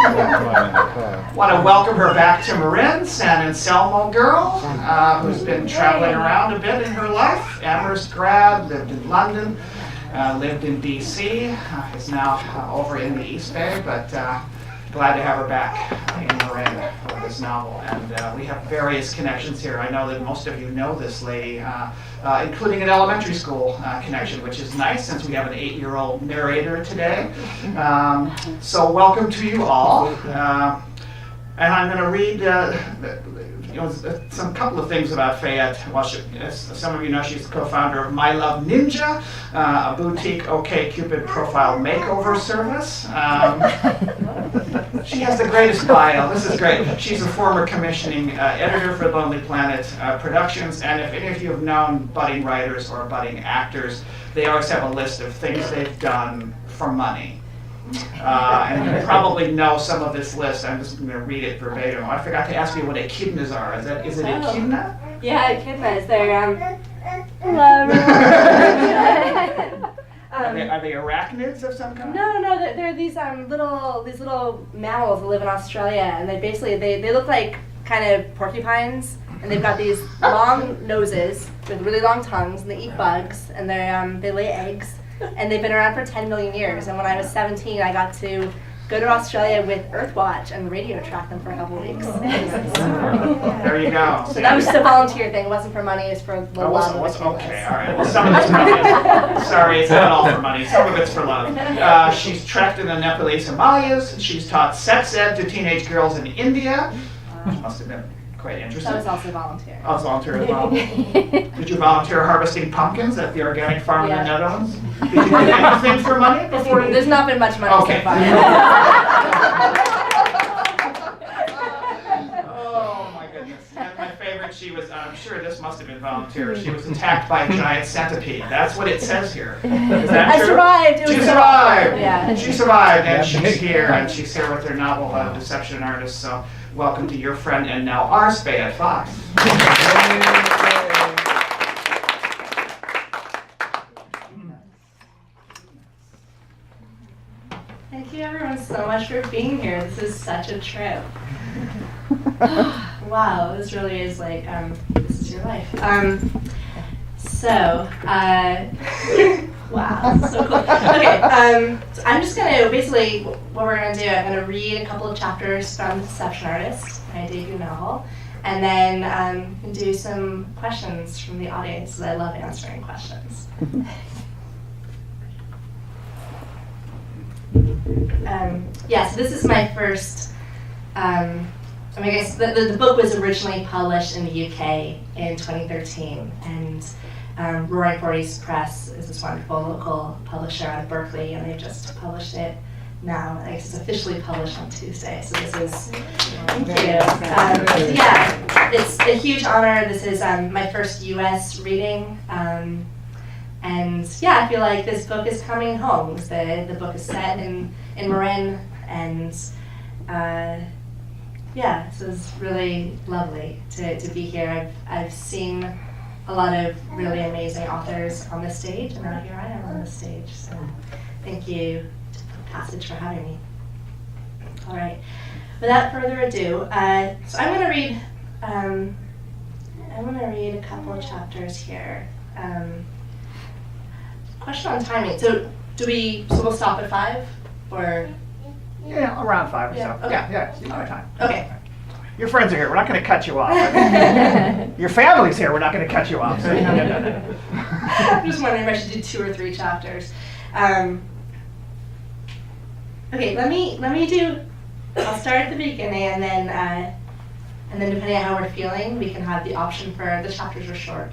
Want to welcome her back to Marin, San Anselmo girl, who's been traveling around a bit in her life. Amherst grad, lived in London, lived in DC, is now over in the East Bay, but glad to have her back in Marin for this novel. And we have various connections here. I know that most of you know this lady, including an elementary school connection, which is nice since we have an 8-year-old narrator today. So welcome to you all. And I'm going to read some couple of things about Fayette. Well, as some of you know, she's the co-founder of My Love Ninja, a boutique OkCupid profile makeover service. She has the greatest bio. This is great. She's a former commissioning editor for Lonely Planet Productions, and if any of you have known budding writers or budding actors, they always have a list of things they've done for money. And you probably know some of this list. I'm just going to read it verbatim. I forgot to ask you what echidnas are. Is it echidna? Yeah, echidnas. They're hello. Are they arachnids of some kind? No. They're these little mammals that live in Australia, and they look like kind of porcupines, and they've got these long noses with really long tongues, and they eat bugs, and they lay eggs. And they've been around for 10 million years. And when I was 17, I got to go to Australia with Earthwatch and radio track them for a couple of weeks. There you go. So that was just a volunteer thing. It wasn't for money. It's for love. Okay, all right. Well, some of it's for money. Sorry, it's not all for money. Some of it's for love. She's tracked in the Nepalese Himalayas. She's taught sex ed to teenage girls in India. Which must have been quite interesting. That was also volunteer. Oh, it's volunteer as well. Did you volunteer harvesting pumpkins at the organic farm in the Netherlands? Did you do anything for money before? There's not been much money so far. Oh my goodness. And my favorite, she was, I'm sure this must have been volunteer, she was attacked by a giant centipede. That's what it says here. Is that true? I survived. She survived. Yeah. She survived, and she's here, and she's here with her novel, Deception Artist. So welcome to your friend and now our Fayette Fox. Thank you everyone so much for being here. This is such a trip. Wow, this really is like, this is your life. Wow, so cool. Okay, so I'm just gonna, basically, what we're gonna do, I'm gonna read a couple of chapters from Deception Artist, my debut novel, and then do some questions from the audience, because I love answering questions. So this is my first, I guess the book was originally published in the UK in 2013, and Roaring Forties Press is this wonderful local publisher out of Berkeley, and they just published it now. I guess it's officially published on Tuesday, so this is, thank you. It's a huge honor. This is my first US reading. And yeah, I feel like this book is coming home. The book is set in Marin, and this is really lovely to be here. I've seen a lot of really amazing authors on this stage, and now here I am on this stage. So thank you to Passage for having me. All right, without further ado, so I'm going to read a couple of chapters here. Question on timing. So we'll stop at 5, or? Yeah, around 5 or so. Okay. Yeah, you know my time. Okay. Your friends are here. We're not going to cut you off. Your family's here. We're not going to cut you off. So no. I'm just wondering if I should do 2 or 3 chapters. Okay, let me do. I'll start at the beginning, and then depending on how we're feeling, we can have the option for the chapters are short.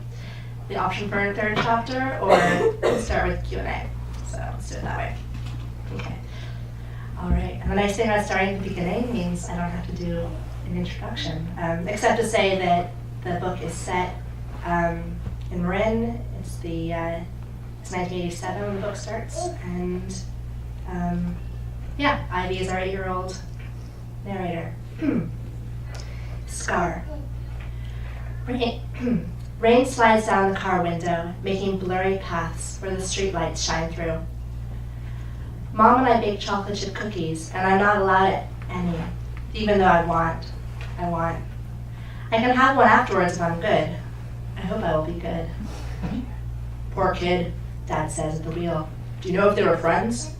The option for a 3rd chapter, or start with Q&A. So let's do it that way. Okay. All right. And when I say not starting at the beginning, means I don't have to do an introduction, except to say that the book is set in Marin. It's 1987 when the book starts, and Ivy is our 8-year-old narrator. Scar. Rain slides down the car window, making blurry paths where the streetlights shine through. Mom and I bake chocolate chip cookies, and I'm not allowed even though I want. I can have one afterwards if I'm good. I hope I will be good. Poor kid, Dad says at the wheel. Do you know if they were friends?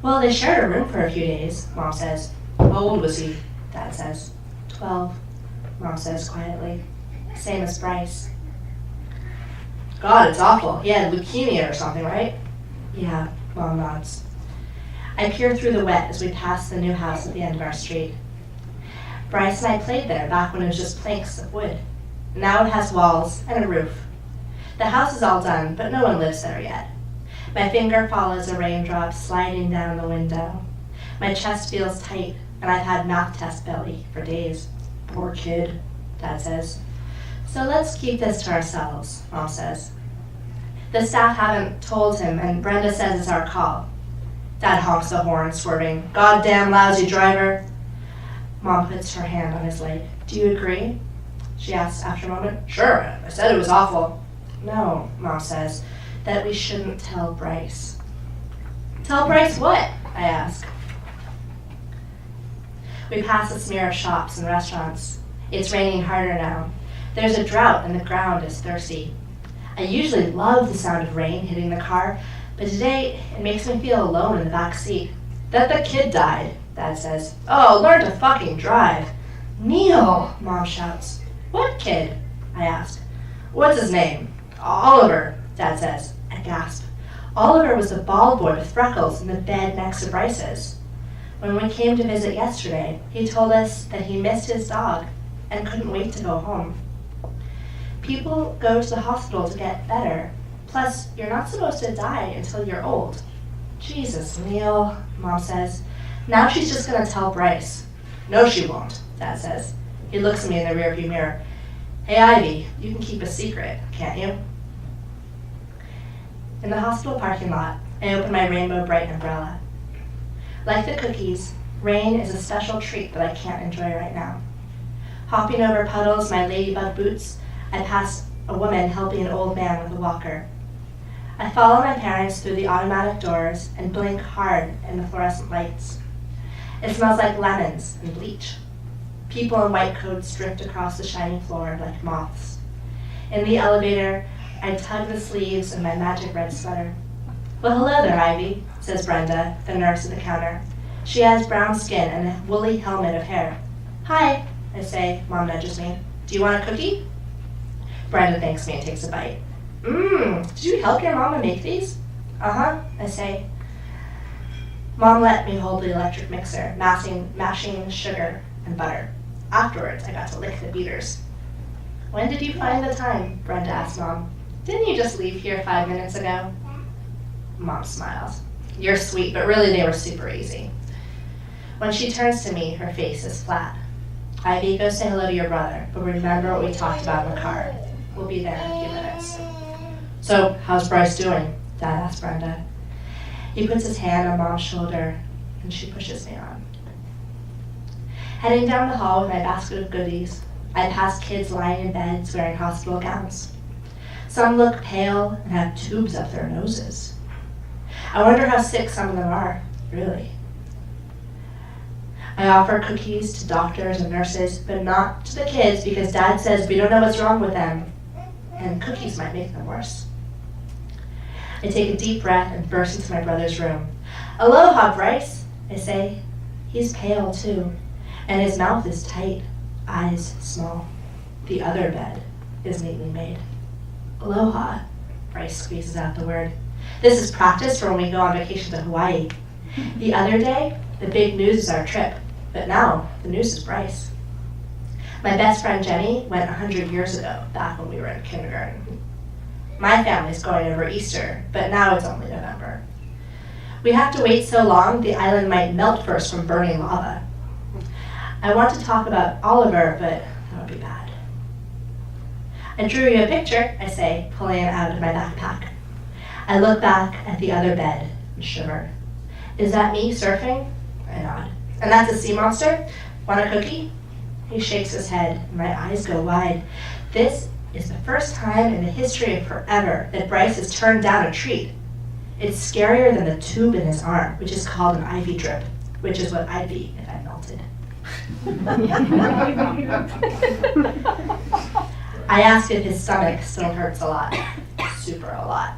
Well, they shared a room for a few days, Mom says. How old was he? Dad says. 12, Mom says quietly. Same as Bryce. God, it's awful. He had leukemia or something, right? Yeah, Mom nods. I peer through the wet as we pass the new house at the end of our street. Bryce and I played there back when it was just planks of wood. Now it has walls and a roof. The house is all done, but no one lives there yet. My finger follows a raindrop sliding down the window. My chest feels tight, and I've had math test belly for days. Poor kid, Dad says. So let's keep this to ourselves, Mom says. The staff haven't told him, and Brenda says it's our call. Dad honks the horn, swerving. Goddamn lousy driver. Mom puts her hand on his leg. Do you agree? She asks after a moment. Sure, I said it was awful. No, Mom says, that we shouldn't tell Bryce. Tell Bryce what? I ask. We pass a smear of shops and restaurants. It's raining harder now. There's a drought and the ground is thirsty. I usually love the sound of rain hitting the car, but today it makes me feel alone in the back seat. That the kid died, Dad says. Oh, learn to fucking drive. Neil, Mom shouts. What kid? I ask. What's his name? Oliver, Dad says. I gasp. Oliver was the bald boy with freckles in the bed next to Bryce's. When we came to visit yesterday, he told us that he missed his dog and couldn't wait to go home. People go to the hospital to get better. Plus, you're not supposed to die until you're old. Jesus, Neil, Mom says. Now she's just gonna tell Bryce. No, she won't, Dad says. He looks at me in the rearview mirror. Hey, Ivy, you can keep a secret, can't you? In the hospital parking lot, I open my Rainbow Bright umbrella. Like the cookies, rain is a special treat that I can't enjoy right now. Hopping over puddles, my ladybug boots, I pass a woman helping an old man with a walker. I follow my parents through the automatic doors and blink hard in the fluorescent lights. It smells like lemons and bleach. People in white coats drift across the shiny floor like moths. In the elevator, I tug the sleeves of my magic red sweater. Well, hello there, Ivy, says Brenda, the nurse at the counter. She has brown skin and a woolly helmet of hair. Hi, I say. Mom nudges me. Do you want a cookie? Brenda thanks me and takes a bite. Did you help your mama make these? Uh-huh, I say. Mom let me hold the electric mixer, mashing sugar and butter. Afterwards, I got to lick the beaters. When did you find the time? Brenda asked Mom. Didn't you just leave here 5 minutes ago? Mom smiles. You're sweet, but really they were super easy. When she turns to me, her face is flat. Ivy, go say hello to your brother, but remember what we talked about in the car. We'll be there in a few minutes. So, how's Bryce doing? Dad asks Brenda. He puts his hand on Mom's shoulder, and she pushes me on. Heading down the hall with my basket of goodies, I pass kids lying in beds wearing hospital gowns. Some look pale and have tubes up their noses. I wonder how sick some of them are, really. I offer cookies to doctors and nurses, but not to the kids because Dad says we don't know what's wrong with them, and cookies might make them worse. I take a deep breath and burst into my brother's room. Aloha, Bryce, I say. He's pale, too, and his mouth is tight, eyes small. The other bed is neatly made. Aloha, Bryce squeezes out the word. This is practice for when we go on vacation to Hawaii. The other day, the big news is our trip, but now the news is Bryce. My best friend Jenny went 100 years ago, back when we were in kindergarten. My family's going over Easter, but now it's only November. We have to wait so long, the island might melt first from burning lava. I want to talk about Oliver, but that would be bad. I drew you a picture, I say, pulling it out of my backpack. I look back at the other bed and shiver. Is that me surfing? I nod. And that's a sea monster? Want a cookie? He shakes his head, and my eyes go wide. This is the first time in the history of forever that Bryce has turned down a treat. It's scarier than the tube in his arm, which is called an IV drip, which is what I'd be if I melted. I ask if his stomach still hurts a lot. Super a lot.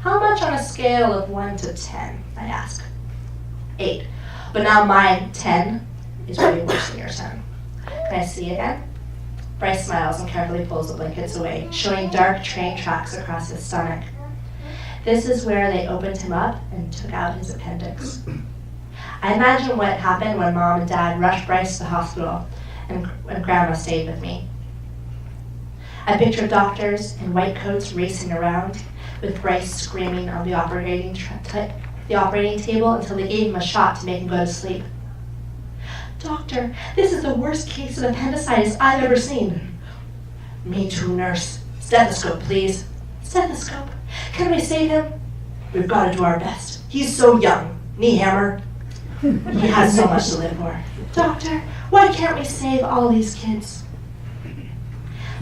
How much on a scale of 1 to 10? I ask. 8. But now my 10 is way worse than your 10. Can I see again? Bryce smiles and carefully pulls the blankets away, showing dark train tracks across his stomach. This is where they opened him up and took out his appendix. I imagine what happened when Mom and Dad rushed Bryce to the hospital and Grandma stayed with me. I picture doctors in white coats racing around with Bryce screaming on the operating table until they gave him a shot to make him go to sleep. Doctor, this is the worst case of appendicitis I've ever seen. Me too, nurse. Stethoscope, please. Stethoscope. Can we save him? We've got to do our best. He's so young. Knee hammer. He has so much to live for. Doctor, why can't we save all these kids?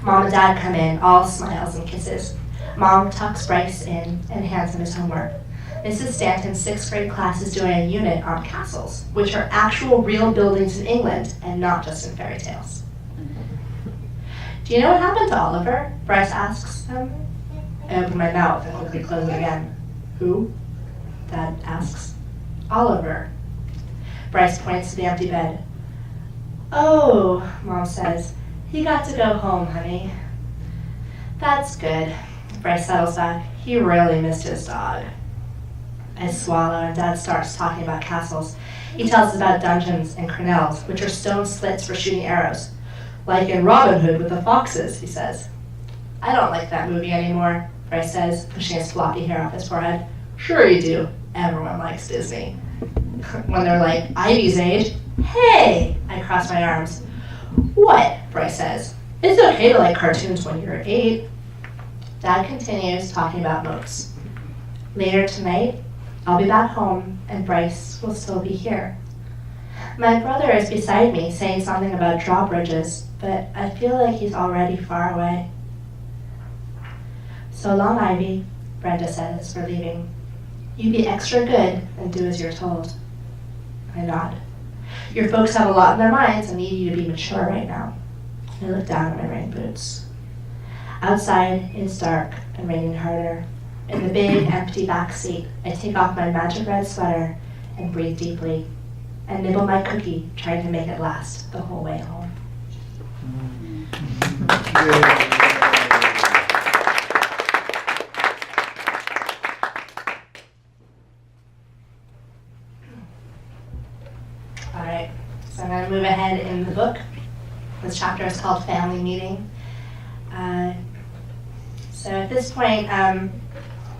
Mom and Dad come in, all smiles and kisses. Mom tucks Bryce in and hands him his homework. Mrs. Stanton's 6th grade class is doing a unit on castles, which are actual real buildings in England and not just in fairy tales. Do you know what happened to Oliver? Bryce asks them. I open my mouth and quickly close it again. Who? Dad asks. Oliver. Bryce points to the empty bed. Oh, Mom says. He got to go home, honey. That's good. Bryce settles back. He really missed his dog. I swallow and Dad starts talking about castles. He tells us about dungeons and crenelles, which are stone slits for shooting arrows. Like in Robin Hood with the foxes, he says. I don't like that movie anymore, Bryce says, pushing his floppy hair off his forehead. Sure you do. Everyone likes Disney. When they're like Ivy's age, hey, I cross my arms. What? Bryce says. It's okay to like cartoons when you're 8. Dad continues talking about moats. Later tonight, I'll be back home and Bryce will still be here. My brother is beside me saying something about drawbridges, but I feel like he's already far away. So long, Ivy, Brenda says as we're leaving. You be extra good and do as you're told. I nod. Your folks have a lot in their minds and need you to be mature right now. I look down at my rain boots. Outside, it's dark and raining harder. In the big, empty back seat, I take off my magic red sweater and breathe deeply and nibble my cookie, trying to make it last the whole way home. All right, so I'm going to move ahead in the book. This chapter is called Family Meeting. So at this point,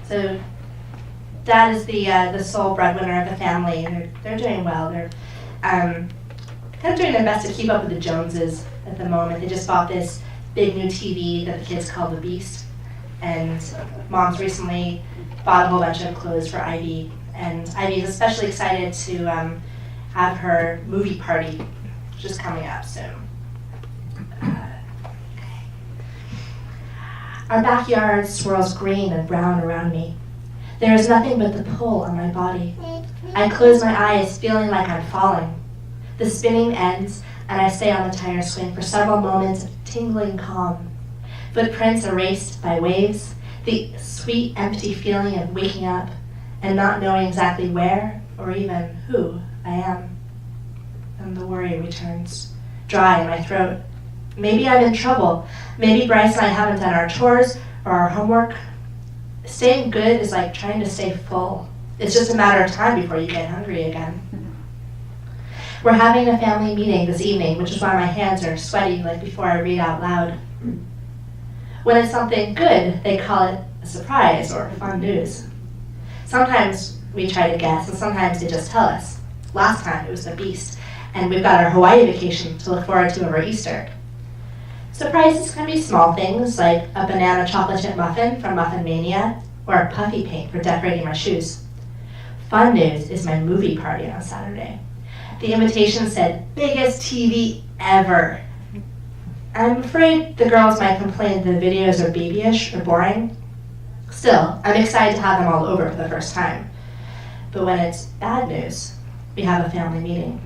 so Dad is the sole breadwinner of the family. They're doing well. They're kind of doing their best to keep up with the Joneses at the moment. They just bought this big new TV that the kids call the Beast, and Mom's recently bought a whole bunch of clothes for Ivy, and Ivy is especially excited to have her movie party, which is coming up soon. Our backyard swirls green and brown around me. There is nothing but the pull on my body. I close my eyes, feeling like I'm falling. The spinning ends, and I stay on the tire swing for several moments of tingling calm. Footprints erased by waves, the sweet, empty feeling of waking up and not knowing exactly where or even who I am. And the worry returns, dry in my throat. Maybe I'm in trouble. Maybe Bryce and I haven't done our chores or our homework. Staying good is like trying to stay full. It's just a matter of time before you get hungry again. We're having a family meeting this evening, which is why my hands are sweaty like before I read out loud. When it's something good, they call it a surprise or fun news. Sometimes we try to guess, and sometimes they just tell us. Last time it was the Beast, and we've got our Hawaii vacation to look forward to over Easter. Surprises can be small things like a banana chocolate chip muffin from Muffin Mania or a puffy paint for decorating my shoes. Fun news is my movie party on Saturday. The invitation said, biggest TV ever. I'm afraid the girls might complain the videos are babyish or boring. Still, I'm excited to have them all over for the first time. But when it's bad news, we have a family meeting.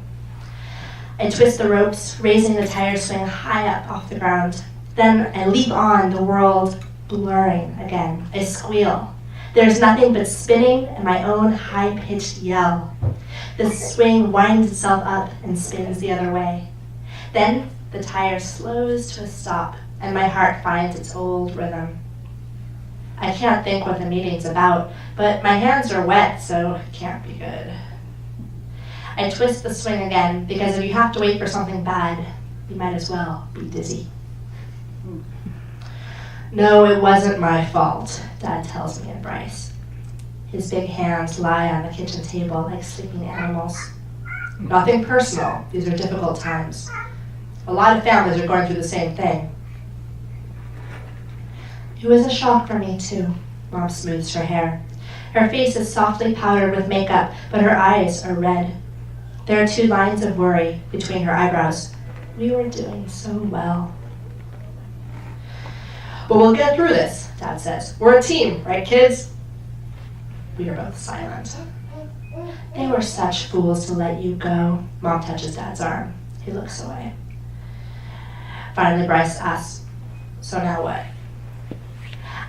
I twist the ropes, raising the tire swing high up off the ground. Then I leap on, the world blurring again. I squeal. There's nothing but spinning and my own high-pitched yell. The swing winds itself up and spins the other way. Then the tire slows to a stop, and my heart finds its old rhythm. I can't think what the meeting's about, but my hands are wet, so it can't be good. I twist the swing again, because if you have to wait for something bad, you might as well be dizzy. No, it wasn't my fault, Dad tells me and Bryce. His big hands lie on the kitchen table like sleeping animals. Nothing personal, these are difficult times. A lot of families are going through the same thing. It was a shock for me, too. Mom smooths her hair. Her face is softly powdered with makeup, but her eyes are red. There are 2 lines of worry between her eyebrows. We were doing so well. But we'll get through this, Dad says. We're a team, right, kids? We are both silent. They were such fools to let you go. Mom touches Dad's arm. He looks away. Finally, Bryce asks, so now what?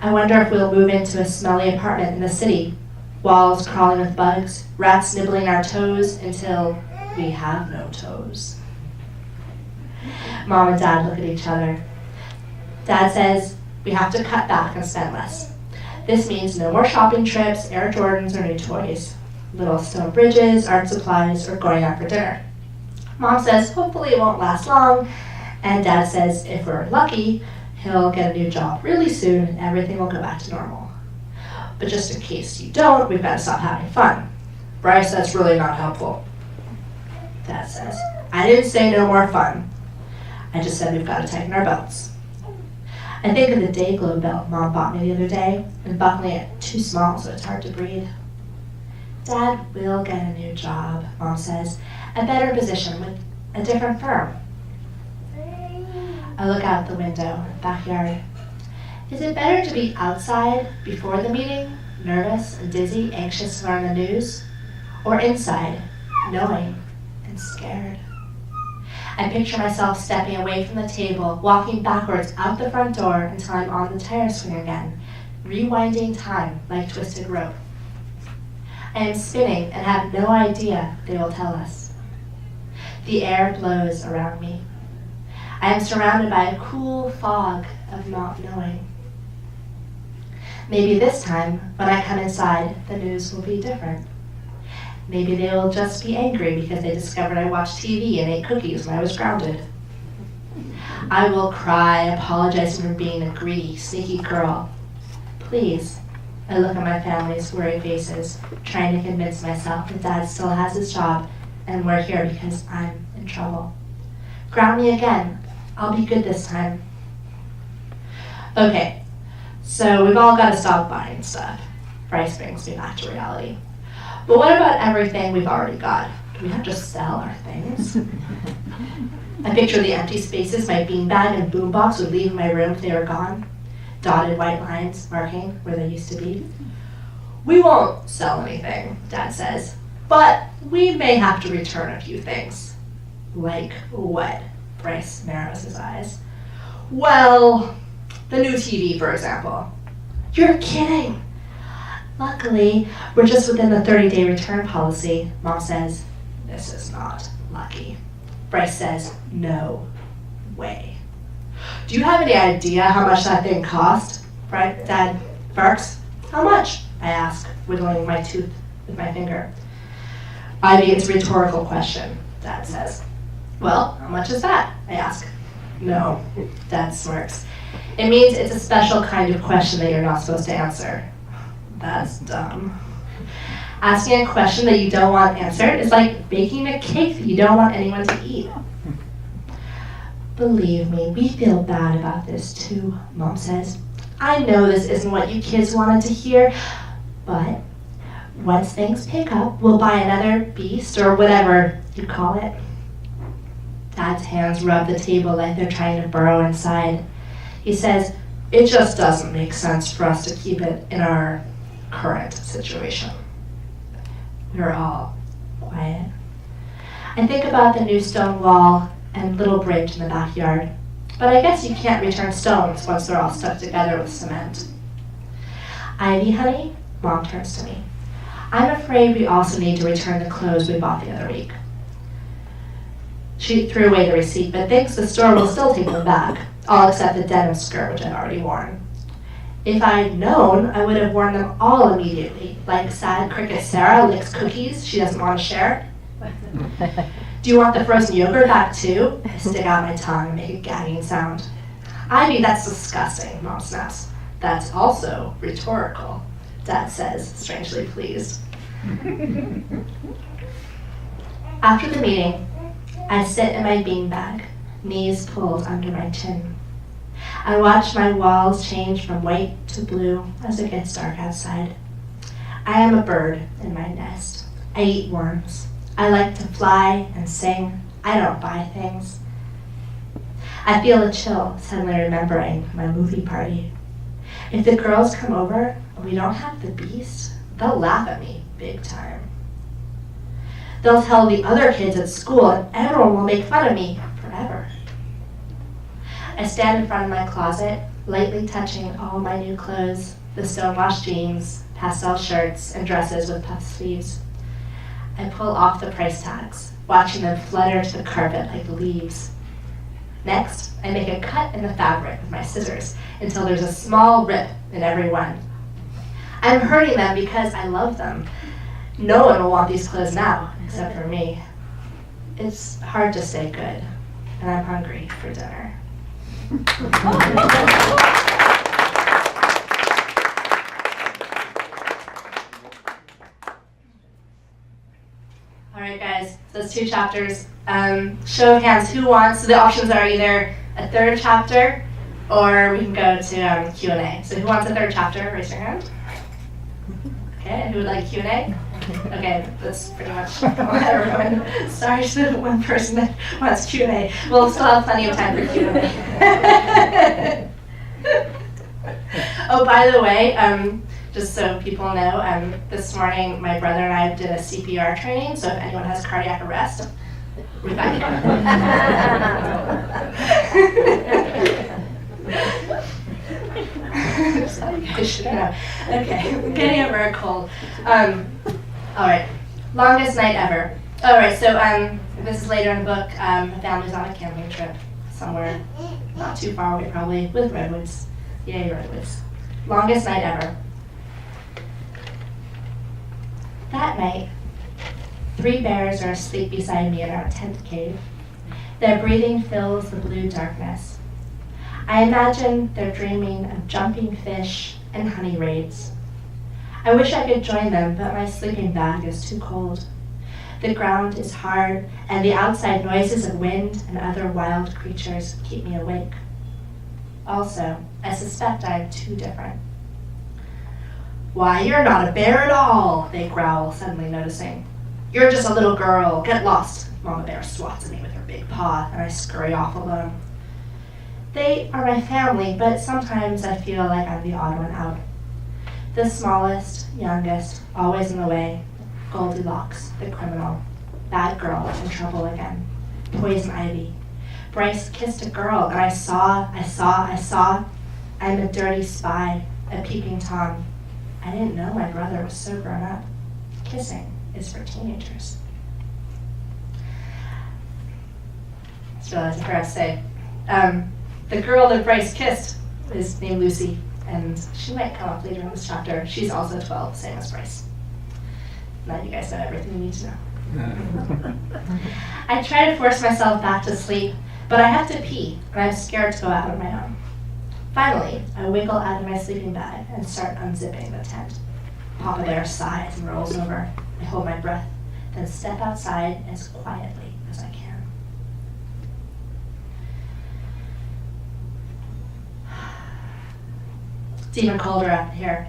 I wonder if we'll move into a smelly apartment in the city. Walls crawling with bugs, rats nibbling our toes until we have no toes. Mom and Dad look at each other. Dad says we have to cut back and spend less. This means no more shopping trips, Air Jordans, or new toys. Little stone bridges, art supplies, or going out for dinner. Mom says hopefully it won't last long, and Dad says if we're lucky, he'll get a new job really soon and everything will go back to normal. But just in case you don't, we've got to stop having fun. Bryce, that's really not helpful. Dad says, I didn't say no more fun. I just said we've got to tighten our belts. I think of the day glow belt Mom bought me the other day and buckling it too small so it's hard to breathe. Dad will get a new job, Mom says, a better position with a different firm. I look out the window, backyard. Is it better to be outside before the meeting, nervous and dizzy, anxious to learn the news, or inside, knowing and scared? I picture myself stepping away from the table, walking backwards out the front door until I'm on the tire swing again, rewinding time like twisted rope. I am spinning and have no idea they will tell us. The air blows around me. I am surrounded by a cool fog of not knowing. Maybe this time, when I come inside, the news will be different. Maybe they will just be angry because they discovered I watched TV and ate cookies when I was grounded. I will cry, apologizing for being a greedy, sneaky girl. Please, I look at my family's worried faces, trying to convince myself that Dad still has his job and we're here because I'm in trouble. Ground me again. I'll be good this time. Okay, so we've all got to stop buying stuff. Bryce brings me back to reality. But what about everything we've already got? Do we have to sell our things? I picture the empty spaces my beanbag and boombox would leave in my room if they were gone. Dotted white lines marking where they used to be. We won't sell anything, Dad says, but we may have to return a few things. Like what? Bryce narrows his eyes. Well, the new TV, for example. You're kidding. Luckily, we're just within the 30-day return policy, Mom says. This is not lucky. Bryce says, no way. Do you have any idea how much that thing cost? Dad barks. How much? I ask, whittling my tooth with my finger. Ivy, it's a rhetorical question, Dad says. Well, how much is that? I ask. No, Dad smirks. It means it's a special kind of question that you're not supposed to answer. That's dumb. Asking a question that you don't want answered is like baking a cake that you don't want anyone to eat. Believe me, we feel bad about this too, Mom says. I know this isn't what you kids wanted to hear, but once things pick up, we'll buy another beast or whatever you call it. Dad's hands rub the table like they're trying to burrow inside. He says, it just doesn't make sense for us to keep it in our current situation. We're all quiet. I think about the new stone wall and little bridge in the backyard, but I guess you can't return stones once they're all stuck together with cement. Ivy, honey, Mom turns to me. I'm afraid we also need to return the clothes we bought the other week. She threw away the receipt, but thinks the store will still take them back, all except the denim skirt, which I've already worn. If I'd known, I would have worn them all immediately, like sad cricket Sarah licks cookies she doesn't want to share. Do you want the frozen yogurt back too? I stick out my tongue and make a gagging sound. Ivy, that's disgusting, Mom snaps. That's also rhetorical, Dad says, strangely pleased. After the meeting, I sit in my beanbag, knees pulled under my chin. I watch my walls change from white to blue as it gets dark outside. I am a bird in my nest. I eat worms. I like to fly and sing. I don't buy things. I feel a chill, suddenly remembering my movie party. If the girls come over and we don't have the beast, they'll laugh at me big time. They'll tell the other kids at school and everyone will make fun of me forever. I stand in front of my closet, lightly touching all my new clothes, the stonewashed jeans, pastel shirts, and dresses with puffed sleeves. I pull off the price tags, watching them flutter to the carpet like leaves. Next, I make a cut in the fabric with my scissors until there's a small rip in every one. I'm hurting them because I love them. No one will want these clothes now, except for me. It's hard to stay good, and I'm hungry for dinner. All right, guys, so those 2 chapters. Show of hands, who wants? So the options are either a 3rd chapter, or we can go to Q&A. So who wants a 3rd chapter? Raise your hand. Okay, and who would like Q&A? Okay, that's pretty much everyone. Sorry to the one person that wants Q&A. We'll still have plenty of time for Q&A. Oh, by the way, just so people know, this morning my brother and I did a CPR training, so if anyone has cardiac arrest, Rebecca. I should know. Okay, I'm getting over a cold. All right, longest night ever. All right, so this is later in the book. The family's on a camping trip somewhere not too far away, probably, with redwoods. Yay, redwoods. Longest night ever. That night, 3 bears are asleep beside me in our tent cave. Their breathing fills the blue darkness. I imagine they're dreaming of jumping fish and honey raids. I wish I could join them, but my sleeping bag is too cold. The ground is hard, and the outside noises of wind and other wild creatures keep me awake. Also, I suspect I am too different. Why, you're not a bear at all, they growl, suddenly noticing. You're just a little girl. Get lost. Mama Bear swats at me with her big paw, and I scurry off alone. They are my family, but sometimes I feel like I'm the odd one out. The smallest, youngest, always in the way. Goldilocks, the criminal. Bad girl, in trouble again. Poison Ivy. Bryce kissed a girl, and I saw. I'm a dirty spy, a peeping Tom. I didn't know my brother was so grown up. Kissing is for teenagers. I just realized I forgot to say. The girl that Bryce kissed is named Lucy, and she might come up later in this chapter. She's also 12, same as Bryce. Now you guys know everything you need to know. I try to force myself back to sleep, but I have to pee, and I'm scared to go out on my own. Finally, I wiggle out of my sleeping bag and start unzipping the tent. Papa Bear sighs and rolls over. I hold my breath, then step outside as quietly as I can. It's even colder out here.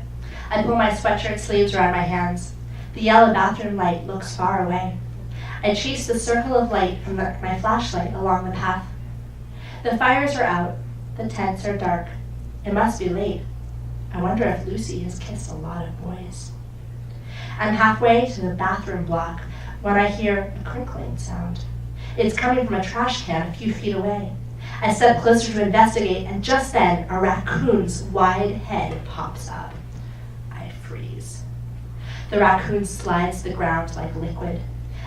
I pull my sweatshirt sleeves around my hands. The yellow bathroom light looks far away. I chase the circle of light from my flashlight along the path. The fires are out. The tents are dark. It must be late. I wonder if Lucy has kissed a lot of boys. I'm halfway to the bathroom block when I hear a crinkling sound. It's coming from a trash can a few feet away. I step closer to investigate, and just then, a raccoon's wide head pops up. I freeze. The raccoon slides to the ground like liquid.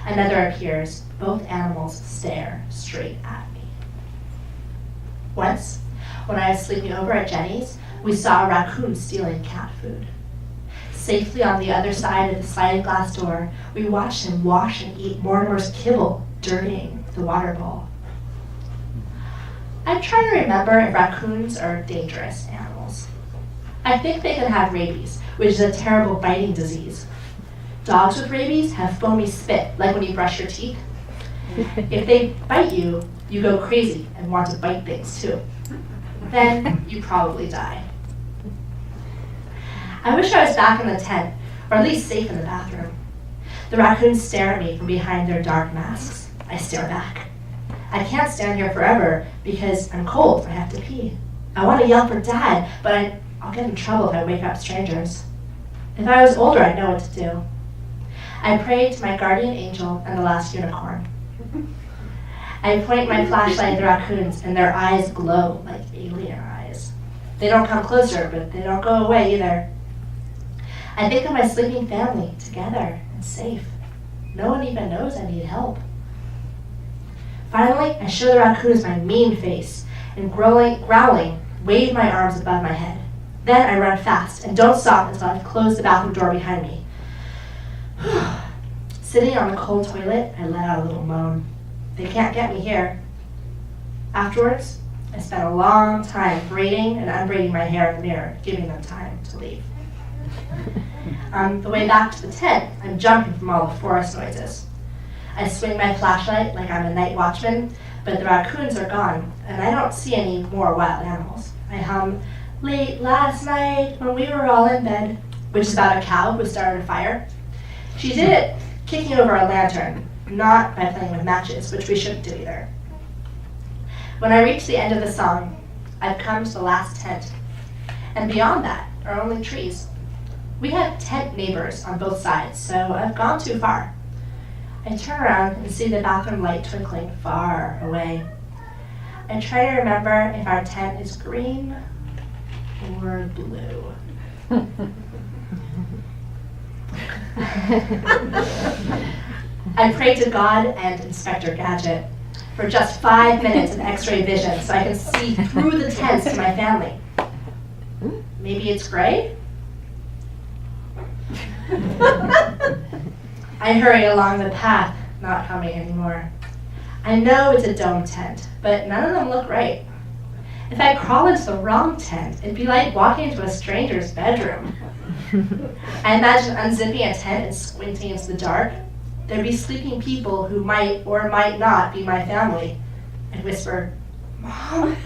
Another appears. Both animals stare straight at me. Once, when I was sleeping over at Jenny's, we saw a raccoon stealing cat food. Safely on the other side of the sliding glass door, we watched him wash and eat Mortimer's kibble, dirtying the water bowl. I'm trying to remember if raccoons are dangerous animals. I think they can have rabies, which is a terrible biting disease. Dogs with rabies have foamy spit, like when you brush your teeth. If they bite you, you go crazy and want to bite things too. Then you probably die. I wish I was back in the tent, or at least safe in the bathroom. The raccoons stare at me from behind their dark masks. I stare back. I can't stand here forever because I'm cold. I have to pee. I want to yell for Dad, but I'll get in trouble if I wake up strangers. If I was older, I'd know what to do. I pray to my guardian angel and the last unicorn. I point my flashlight at the raccoons, and their eyes glow like alien eyes. They don't come closer, but they don't go away either. I think of my sleeping family, together and safe. No one even knows I need help. Finally, I show the raccoons my mean face, and growling, wave my arms above my head. Then I run fast and don't stop until I've closed the bathroom door behind me. Sitting on the cold toilet, I let out a little moan. They can't get me here. Afterwards, I spent a long time braiding and unbraiding my hair in the mirror, giving them time to leave. On the way back to the tent, I'm jumping from all the forest noises. I swing my flashlight like I'm a night watchman, but the raccoons are gone, and I don't see any more wild animals. I hum, "Late last night when we were all in bed," which is about a cow who started a fire. She did it kicking over a lantern, not by playing with matches, which we shouldn't do either. When I reach the end of the song, I've come to the last tent, and beyond that are only trees. We have tent neighbors on both sides, so I've gone too far. I turn around and see the bathroom light twinkling far away. I try to remember if our tent is green or blue. I pray to God and Inspector Gadget for just 5 minutes of x-ray vision so I can see through the tents to my family. Maybe it's gray? I hurry along the path, not humming anymore. I know it's a dome tent, but none of them look right. If I crawl into the wrong tent, it'd be like walking into a stranger's bedroom. I imagine unzipping a tent and squinting into the dark. There'd be sleeping people who might or might not be my family. I'd whisper, "Mom?"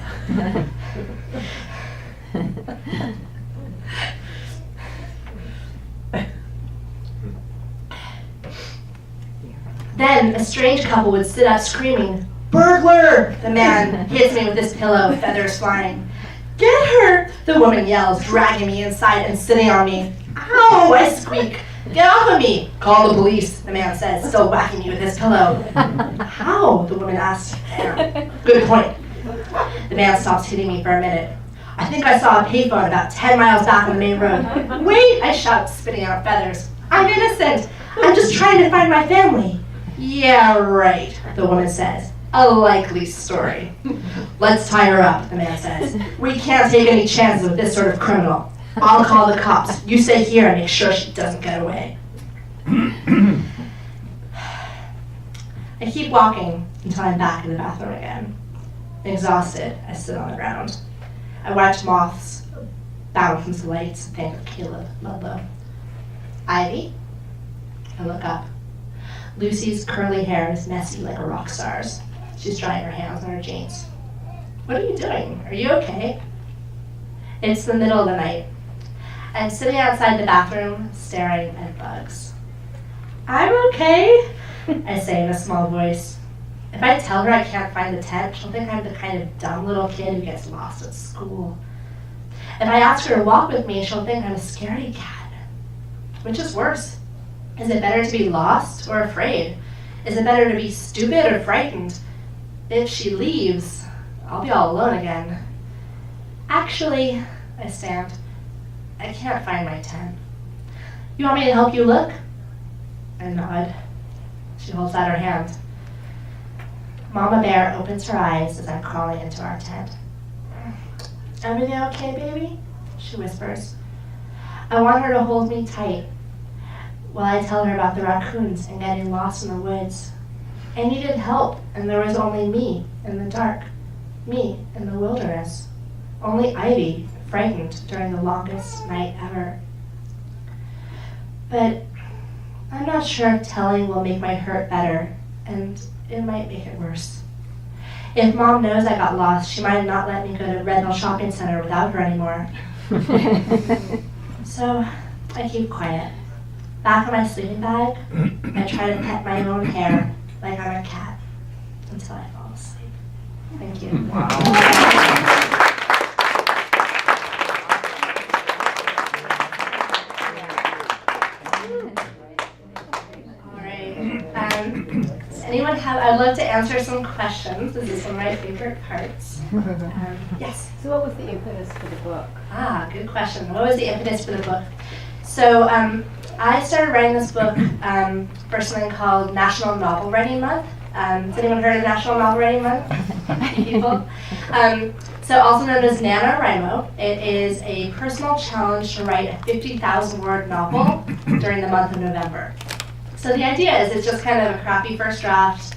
Then a strange couple would sit up screaming, "Burglar!" The man hits me with his pillow, feathers flying. "Get her!" the woman yells, dragging me inside and sitting on me. "Ow!" I squeak. "Get off of me!" "Call the police," the man says, still whacking me with his pillow. "How?" the woman asks. "Good point." The man stops hitting me for a minute. "I think I saw a payphone about 10 miles back on the main road." "Wait!" I shout, spitting out feathers. "I'm innocent! I'm just trying to find my family." "Yeah, right," the woman says. "A likely story." "Let's tie her up," the man says. "We can't take any chances with this sort of criminal. I'll call the cops. You stay here and make sure she doesn't get away." I keep walking until I'm back in the bathroom again. Exhausted, I sit on the ground. I watch moths bounce into the lights and think of Caleb Ludlow. "Ivy?" I look up. Lucy's curly hair is messy like a rock star's. She's drying her hands on her jeans. "What are you doing? Are you okay?" It's the middle of the night. I'm sitting outside the bathroom, staring at bugs. "I'm okay," I say in a small voice. If I tell her I can't find the tent, she'll think I'm the kind of dumb little kid who gets lost at school. If I ask her to walk with me, she'll think I'm a scaredy cat. Which is worse? Is it better to be lost or afraid? Is it better to be stupid or frightened? If she leaves, I'll be all alone again. Actually, I stand. I can't find my tent. You want me to help you look? I nod. She holds out her hand. Mama Bear opens her eyes as I'm crawling into our tent. Everything okay, baby? She whispers. I want her to hold me tight while I tell her about the raccoons and getting lost in the woods. I needed help, and there was only me in the dark, me in the wilderness. Only Ivy, frightened during the longest night ever. But I'm not sure if telling will make my hurt better, and it might make it worse. If Mom knows I got lost, she might not let me go to Red Hill Shopping Center without her anymore. So I keep quiet. Back in my sleeping bag, I try to pet my own hair like I'm a cat until I fall asleep. Thank you. Anyone have, I'd love to answer some questions. This is one of my favorite parts. Yes? So what was the impetus for the book? Good question. What was the impetus for the book? So I started writing this book for something called National Novel Writing Month. Has anyone heard of National Novel Writing Month? People? So also known as NaNoWriMo, it is a personal challenge to write a 50,000-word novel during the month of November. So the idea is it's just kind of a crappy first draft.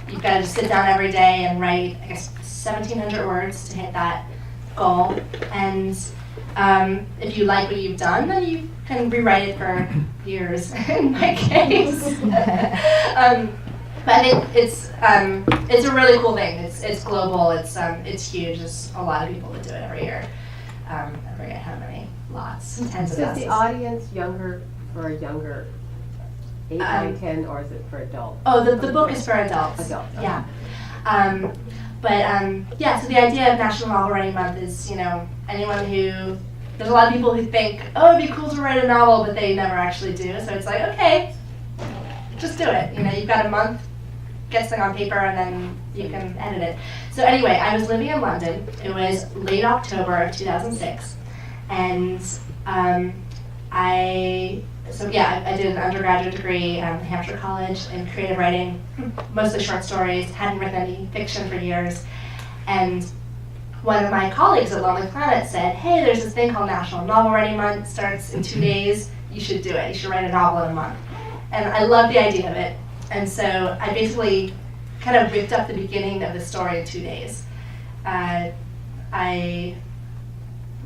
You've got to just sit down every day and write, I guess, 1,700 words to hit that goal. And if you like what you've done, then you can rewrite it for years, in my case. But I think it's a really cool thing. It's global. It's huge. There's a lot of people that do it every year. I forget how many. Lots. Tens of So is thousands. the audience younger for a younger 8, 9, 10, or is it for adults? Oh, the book is for adults. Adults. Okay. Yeah. So the idea of National Novel Writing Month is, anyone who, there's a lot of people who think, oh, it'd be cool to write a novel, but they never actually do. So it's like, okay, just do it. You've got a month, get something on paper, and then you can edit it. So anyway, I was living in London. It was late October of 2006. And I did an undergraduate degree at Hampshire College in creative writing, mostly short stories, hadn't written any fiction for years. And one of my colleagues at Lonely Planet said, hey, there's this thing called National Novel Writing Month, starts in 2 days, you should do it, you should write a novel in a month. And I loved the idea of it. And so I basically kind of whipped up the beginning of the story in 2 days. I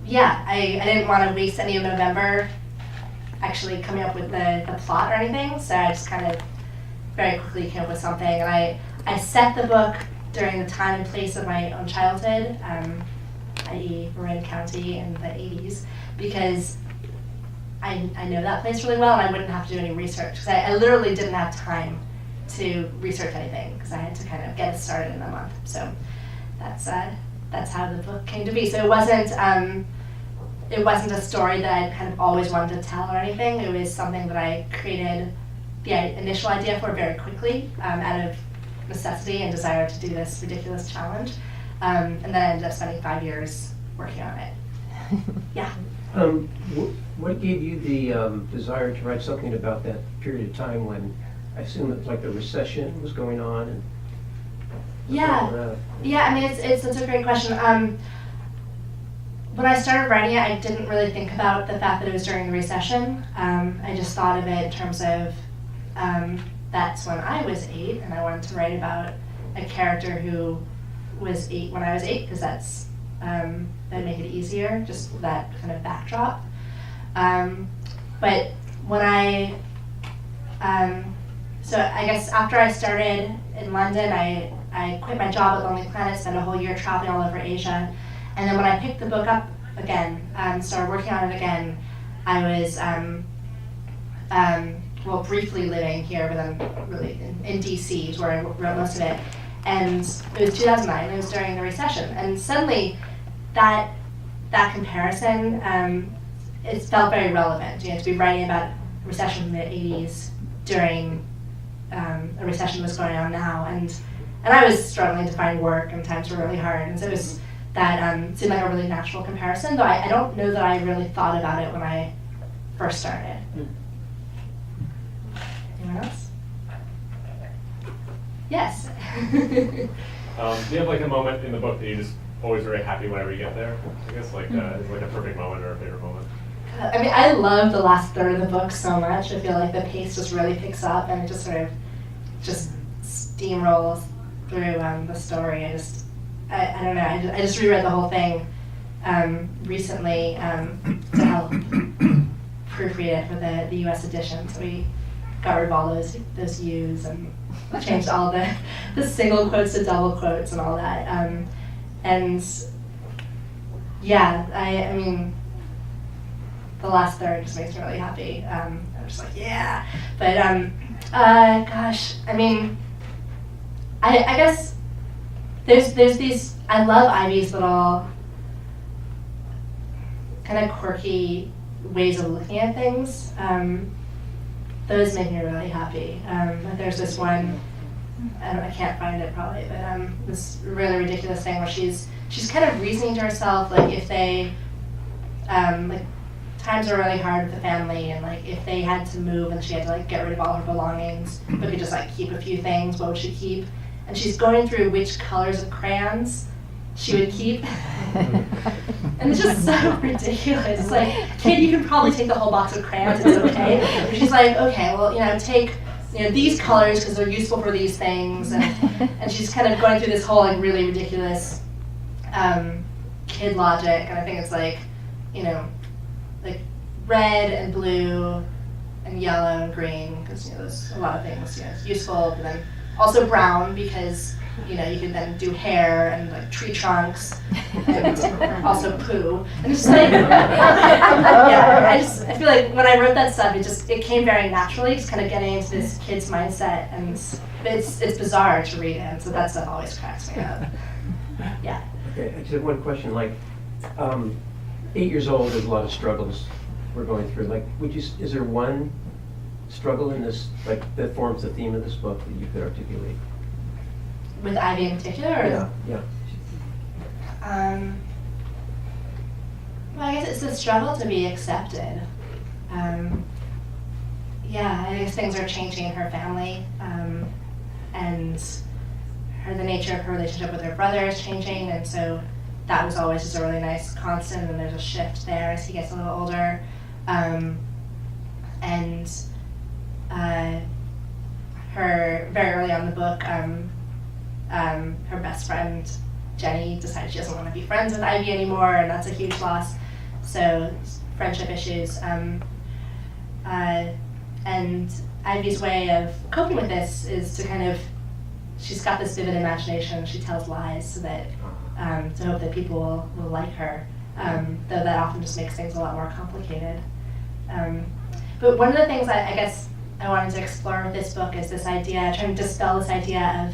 didn't want to waste any of November actually coming up with the plot or anything, so I just kind of very quickly came up with something. And I set the book during the time and place of my own childhood, i.e. Marin County in the 80s, because I know that place really well and I wouldn't have to do any research, because I literally didn't have time to research anything, because I had to kind of get it started in a month. So that's how the book came to be. So it wasn't a story that I kind of always wanted to tell or anything. It was something that I created the initial idea for very quickly out of necessity and desire to do this ridiculous challenge. And then I ended up spending 5 years working on it. Yeah. What gave you the desire to write something about that period of time when I assume it was like the recession was going on? And Yeah, I mean, it's such a great question. When I started writing it, I didn't really think about the fact that it was during the recession. I just thought of it in terms of that's when I was 8, and I wanted to write about a character who was 8 when I was 8, because that'd make it easier, just that kind of backdrop. But when so I guess after I started in London, I quit my job at Lonely Planet, spent a whole year traveling all over Asia. And then when I picked the book up again, started working on it again, I was, briefly living here, but then really in DC is where I wrote most of it. And it was 2009, it was during the recession. And suddenly that comparison, it felt very relevant, to be writing about recession in the 80s during a recession that was going on now, and I was struggling to find work, and times were really hard, and so it was that seemed like a really natural comparison, though I don't know that I really thought about it when I first started. Anyone else? Yes. Do you have like a moment in the book that you just always very happy whenever you get there? I guess like is like a perfect moment or a favorite moment. I mean, I love the last third of the book so much. I feel like the pace just really picks up, and it just sort of just steamrolls through the story. I don't know. I just reread the whole thing recently to help proofread it for the U.S. edition. So we got rid of all those U's and changed all the single quotes to double quotes and all that. And yeah, I mean, the last third just makes me really happy. I'm just like, yeah. But gosh, I mean, I guess there's these, I love Ivy's little kind of quirky ways of looking at things. Those make me really happy. There's this one, I can't find it probably, but this really ridiculous thing where she's kind of reasoning to herself, like if they, like times are really hard with the family, and like if they had to move and she had to like get rid of all her belongings, but could just like keep a few things, what would she keep? And she's going through which colors of crayons she would keep. And it's just so ridiculous. It's like, kid, you can probably take the whole box of crayons, it's okay. And she's like, okay, well, take these colors because they're useful for these things. And she's kind of going through this whole like really ridiculous kid logic. And I think it's like, like red and blue and yellow and green, because there's a lot of things useful, but then also brown because you could then do hair and like tree trunks and also poo. And it's just like I feel like when I wrote that stuff, it came very naturally, just kind of getting into this kid's mindset, and it's bizarre to read it, and so that stuff always cracks me up. Yeah. Okay, I just have one question. Like, 8 years old, there's a lot of struggles we're going through. Like, is there one struggle in this, like, that forms the theme of this book that you could articulate? With Ivy in particular? Or Yeah. Well, I guess it's the struggle to be accepted. Yeah, I guess things are changing in her family, and the nature of her relationship with her brother is changing, and so that was always just a really nice constant, and there's a shift there as he gets a little older. And her, very early on in the book, her best friend, Jenny, decides she doesn't want to be friends with Ivy anymore, and that's a huge loss. So, friendship issues. And Ivy's way of coping with this is to kind of, she's got this vivid imagination, she tells lies so that, to hope that people will like her, though that often just makes things a lot more complicated. But one of the things I guess I wanted to explore with this book is this idea, trying to dispel this idea of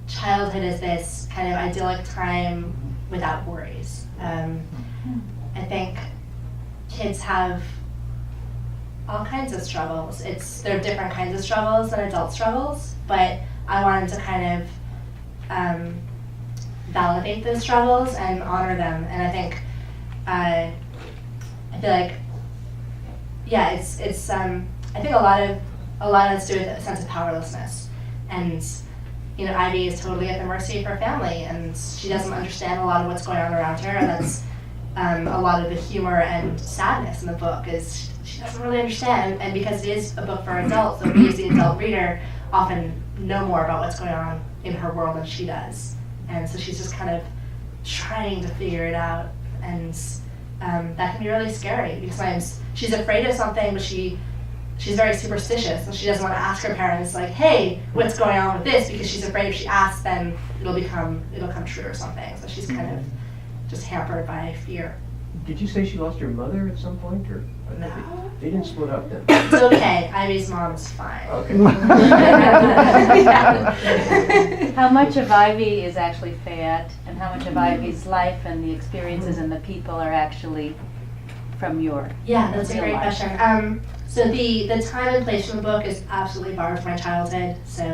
childhood as this kind of idyllic time without worries. I think kids have all kinds of struggles. There are different kinds of struggles than adult struggles, but I wanted to kind of validate those struggles and honor them. And I think I feel like, yeah, it's I think a lot has to do with a sense of powerlessness. And Ivy is totally at the mercy of her family, and she doesn't understand a lot of what's going on around her, and that's a lot of the humor and sadness in the book is she doesn't really understand, and because it is a book for adults, so we as the adult reader often know more about what's going on in her world than she does, and so she's just kind of trying to figure it out, and that can be really scary because sometimes she's afraid of something, but she's very superstitious, and she doesn't want to ask her parents, like, hey, what's going on with this? Because she's afraid if she asks, then it'll come true or something. So she's kind of just hampered by fear. Did you say she lost her mother at some point, or No. They didn't split up then? It's okay. Ivy's mom's fine. Okay. How much of Ivy is actually Fayette, and how much of Ivy's life and the experiences and the people are actually from your Yeah, that's a real great life? question. So the time and place from the book is absolutely borrowed from my childhood. So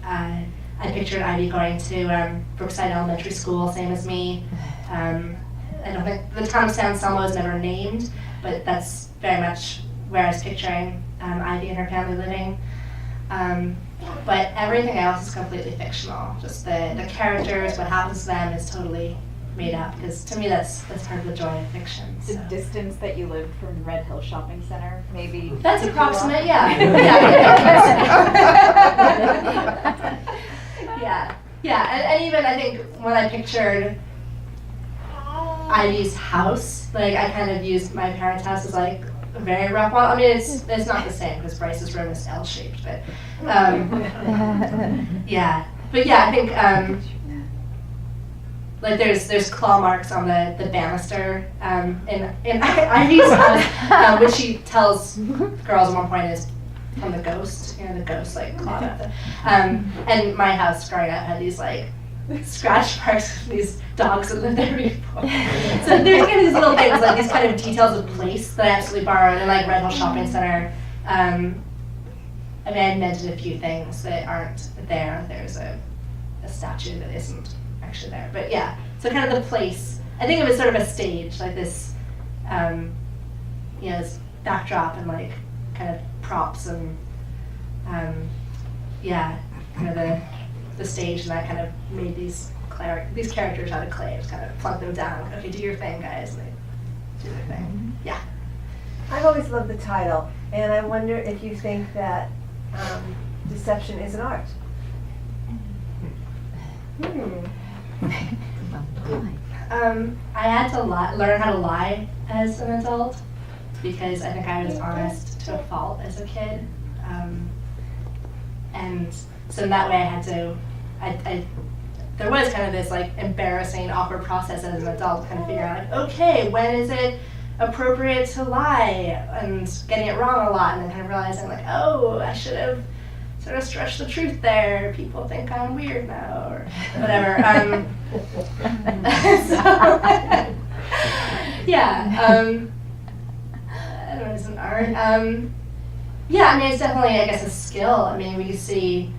I pictured Ivy going to Brookside Elementary School, same as me. I don't think the town of San Selmo is never named, but that's very much where I was picturing Ivy and her family living. But everything else is completely fictional. Just the characters, what happens to them is totally made up, because to me that's part of the joy of fiction. The So. distance that you lived from Red Hill Shopping Center, maybe? That's approximate, yeah. Yeah, and even I think when I pictured Ivy's house, like I kind of used my parents' house as like a very rough one. I mean, it's not the same because Bryce's room is L-shaped, but yeah. But yeah, I think like there's claw marks on the banister in Ivy's house, which she tells girls at one point is from the ghost. You know, the ghost like clawed at them. And my house growing up had these like scratch marks from these dogs that lived there before. So there's kind of these little things, like these kind of details of place that I absolutely borrowed. And like Red Hill Shopping Center, I mean, I invented a few things that aren't there. There's a statue that isn't actually there. But yeah, so kind of the place. I think it was sort of a stage, like this, you know, this backdrop and like kind of props and yeah, kind of the stage, and I kind of made these characters out of clay. Just kind of plunk them down. Okay, do your thing, guys. And they do their thing. Yeah. I've always loved the title, and I wonder if you think that deception is an art. I had to learn how to lie as an adult because I think I was honest to a fault as a kid, and so in that way I had to. There was kind of this like embarrassing, awkward process as an adult, to kind of figure out like, okay, when is it appropriate to lie, and getting it wrong a lot, and then kind of realizing like, oh, I should have sort of stretched the truth there. People think I'm weird now, or whatever. So, yeah, I don't know, it's an art. Yeah, I mean, it's definitely, I guess, a skill. I mean, we see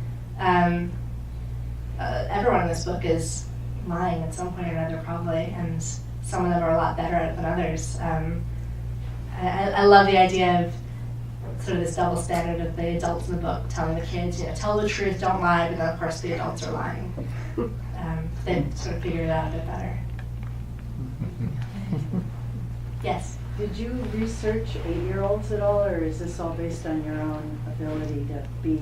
everyone in this book is lying at some point or another, probably, and some of them are a lot better at it than others. I love the idea of sort of this double standard of the adults in the book telling the kids, you know, tell the truth, don't lie, but then of course the adults are lying. They sort of figure it out a bit better. Yes? Did you research 8-year-olds at all, or is this all based on your own ability to be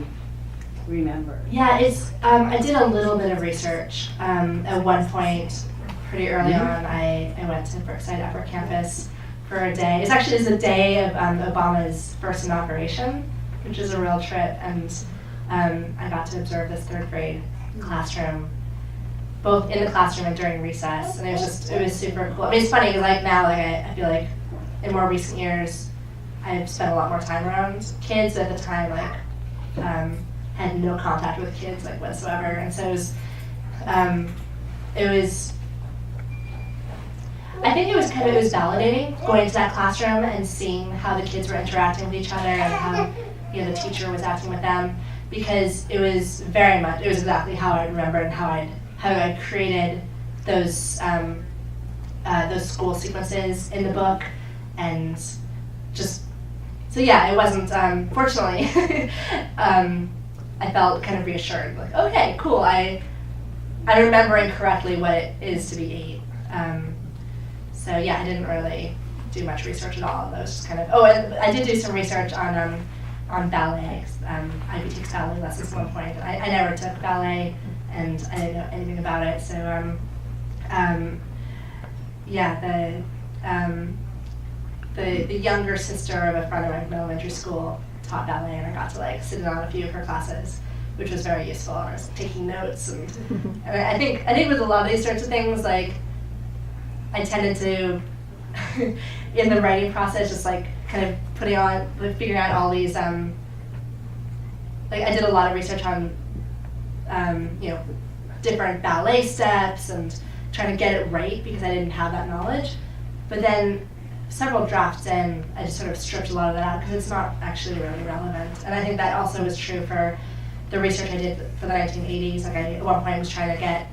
remembered? Yeah, it's. I did a little bit of research. At one point, pretty early on, I went to Brookside Upper Campus for a day. It's actually the day of Obama's first inauguration, which is a real trip, and I got to observe this 3rd grade classroom, both in the classroom and during recess, and it was super cool. I mean, it's funny because like now, like I feel like in more recent years, I've spent a lot more time around kids. At the time, like had no contact with kids like whatsoever, and so it was. I think it was validating going into that classroom and seeing how the kids were interacting with each other and how, you know, the teacher was acting with them, because it was exactly how I remembered and how I created those school sequences in the book, and just so yeah, it wasn't fortunately I felt kind of reassured, like, okay, cool, I'm remembering correctly what it is to be 8. So yeah, I didn't really do much research at all. That was just kind of, and I did do some research on ballet. Ivy takes ballet lessons at one point. I never took ballet, and I didn't know anything about it. So yeah, the younger sister of a friend of mine from elementary school taught ballet, and I got to like sit in on a few of her classes, which was very useful. I was taking notes, and I think with a lot of these sorts of things, like I tended to in the writing process just like kind of figuring out all these like I did a lot of research on you know, different ballet steps and trying to get it right because I didn't have that knowledge. But then several drafts in, I just sort of stripped a lot of that out because it's not actually really relevant. And I think that also was true for the research I did for the 1980s. Like I, at one point, was trying to get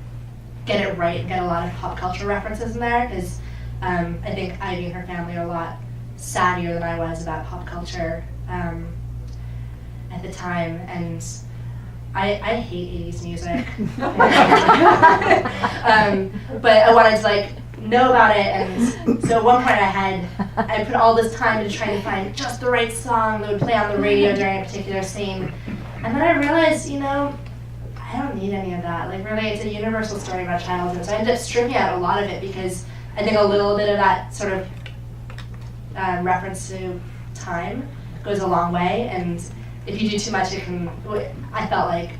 it right and get a lot of pop culture references in there because I think Ivy and her family are a lot savvier than I was about pop culture at the time. And I hate 80s music. But I wanted to like know about it, and so at one point I put all this time into trying to find just the right song that would play on the radio during a particular scene. And then I realized, you know, I don't need any of that. Like really, it's a universal story about childhood. So I ended up stripping out a lot of it because I think a little bit of that sort of reference to time goes a long way. And if you do too much, I felt like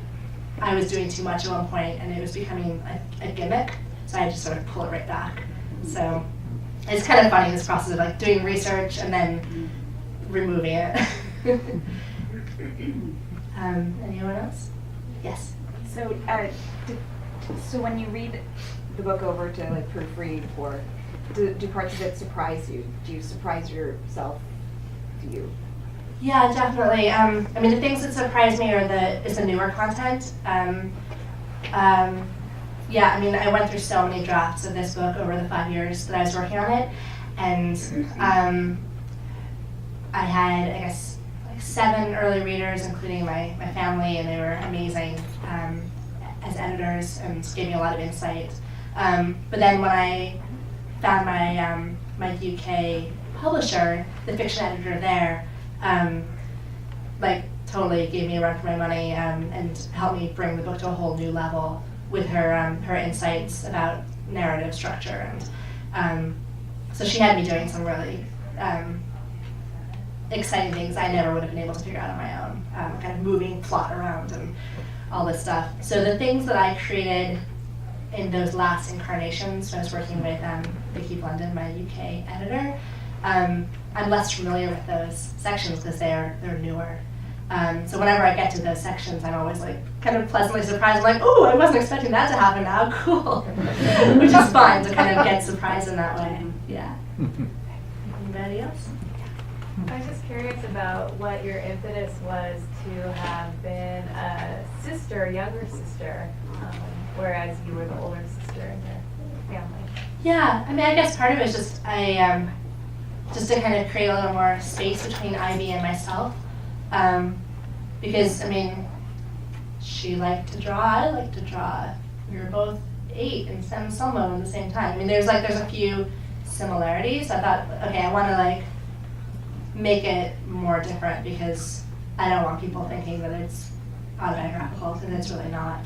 I was doing too much at one point and it was becoming a gimmick. So I just sort of pull it right back. So it's kind of funny, this process of like doing research and then removing it. Anyone else? Yes. So, so when you read the book over to like proofread, or do parts of it surprise you? Do you surprise yourself? Do you? Yeah, definitely. I mean, the things that surprise me is the newer content. Yeah, I mean, I went through so many drafts of this book over the 5 years that I was working on it, and I had, I guess, like 7 early readers, including my family, and they were amazing as editors and gave me a lot of insight. But then when I found my UK publisher, the fiction editor there, like totally gave me a run for my money and helped me bring the book to a whole new level with her insights about narrative structure. And so she had me doing some really exciting things I never would have been able to figure out on my own, kind of moving plot around and all this stuff. So the things that I created in those last incarnations when I was working with Vicky Blunden, my UK editor, I'm less familiar with those sections because they're newer. So whenever I get to those sections, I'm always like kind of pleasantly surprised. I'm like, oh, I wasn't expecting that to happen now. Cool. Which is fun to kind of get surprised in that way. Yeah. Anybody else? I was just curious about what your impetus was to have been a sister, younger sister, whereas you were the older sister in your family. Yeah, I mean, I guess part of it is just just to kind of create a little more space between Ivy and myself. Because, I mean, she liked to draw, I liked to draw. We were both 8 and San Selmo at the same time. I mean, there's a few similarities. I thought, okay, I want to like make it more different because I don't want people thinking that it's autobiographical, because it's really not.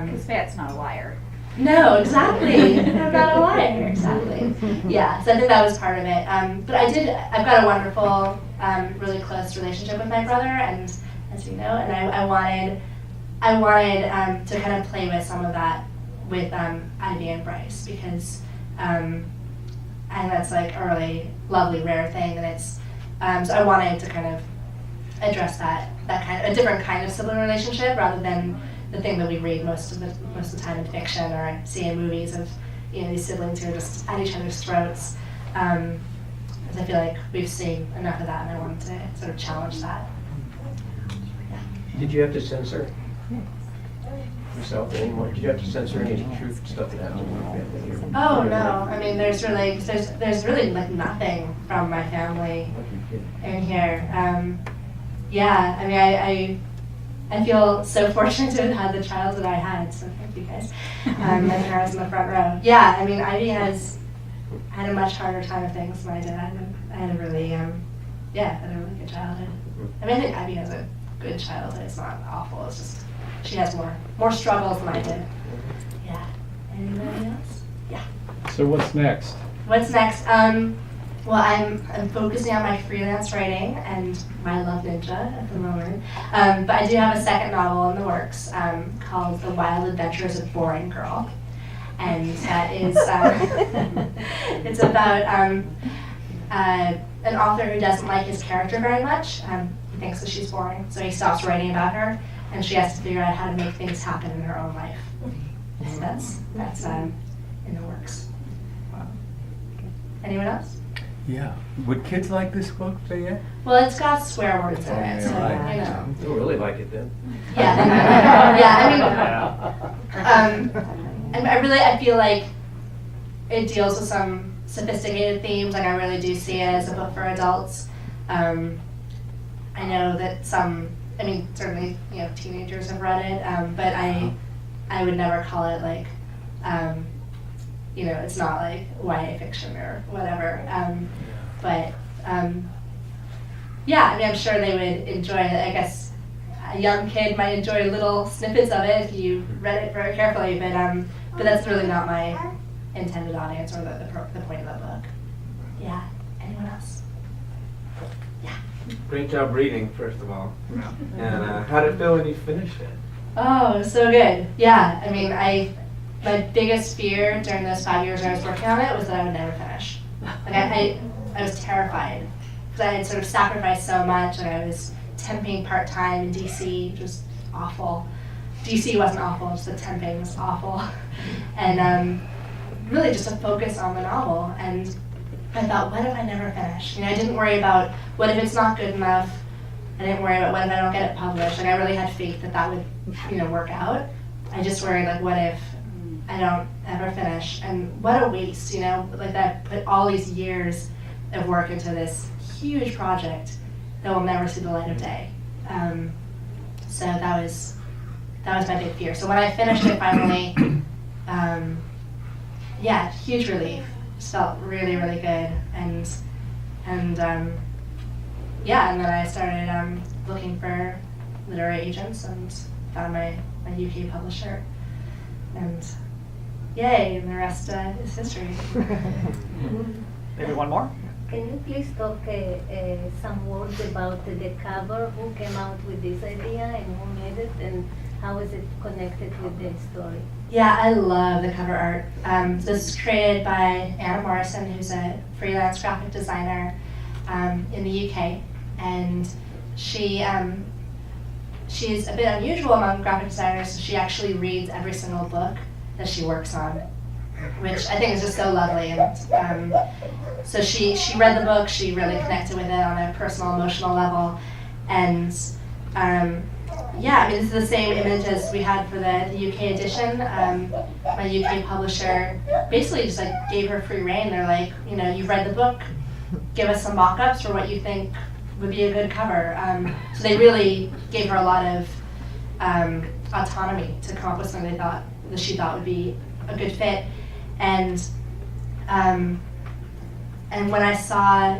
Because Fayette's not a liar. No, exactly. I'm not a liar, exactly. Yeah, so I think that was part of it. But I've got a wonderful, really close relationship with my brother, and as you know, and I wanted to kind of play with some of that with Ivy and Bryce, because and that's like a really lovely, rare thing, and it's so I wanted to kind of address that kind of a different kind of sibling relationship rather than the thing that we read most of the time in fiction or see in movies of, you know, these siblings who are just at each other's throats. Because I feel like we've seen enough of that, and I wanted to sort of challenge that. Yeah. Did you have to censor yourself anymore? Did you have to censor any truth stuff that happened in your family? Oh no! I mean, there's really like nothing from my family in here. Yeah, I mean, I feel so fortunate to have had the childhood I had, so thank you guys. My parents in the front row. Yeah, I mean, Ivy has had a much harder time of things than I did. I had a really, had a really good childhood. I mean, I think Ivy has a good childhood. It's not awful. It's just she has more struggles than I did. Yeah. Anybody else? Yeah. So what's next? What's next? Well, I'm focusing on my freelance writing and my love ninja at the moment. But I do have a second novel in the works called The Wild Adventures of Boring Girl. And that is, it's about an author who doesn't like his character very much. He thinks that she's boring, so he stops writing about her, and she has to figure out how to make things happen in her own life. So that's in the works. Anyone else? Yeah. Would kids like this book, Fayette? Well, it's got swear words in it, so, Right. you know. You'll really like it then. Yeah, and I feel like it deals with some sophisticated themes. Like I really do see it as a book for adults. I know that certainly, teenagers have read it, but I would never call it like, it's not like YA fiction or whatever. I'm sure they would enjoy it. I guess a young kid might enjoy little snippets of it if you read it very carefully, but that's really not my intended audience or the point of the book. Yeah, anyone else? Yeah. Great job reading, first of all. And how did it feel when you finished it? Oh, it was so good. Yeah, my biggest fear during those 5 years I was working on it was that I would never finish. Like I was terrified because I had sort of sacrificed so much. Like I was temping part-time in DC, which was awful. DC wasn't awful, just the temping was awful. And really just to focus on the novel. And I thought, what if I never finish? I didn't worry about what if it's not good enough. I didn't worry about what if I don't get it published. Like I really had faith that would, work out. I just worried like, what if I don't ever finish? And what a waste, like that I put all these years of work into this huge project that will never see the light of day. So that was my big fear. So when I finished it finally, huge relief. Just felt really, really good. And then I started looking for literary agents and found my UK publisher. And yay, and the rest is history. Maybe one more? Can you please talk some words about the cover? Who came out with this idea and who made it, and how is it connected with the story? Yeah, I love the cover art. This is created by Anna Morrison, who's a freelance graphic designer in the UK, and she's a bit unusual among graphic designers. So she actually reads every single book that she works on, which I think is just so lovely. And so she read the book. She really connected with it on a personal, emotional level, and this is the same image as we had for the UK edition. My UK publisher basically just like gave her free rein. They're like, you've read the book, give us some mock-ups for what you think would be a good cover. So they really gave her a lot of autonomy to come up with something that she thought would be a good fit. And when I saw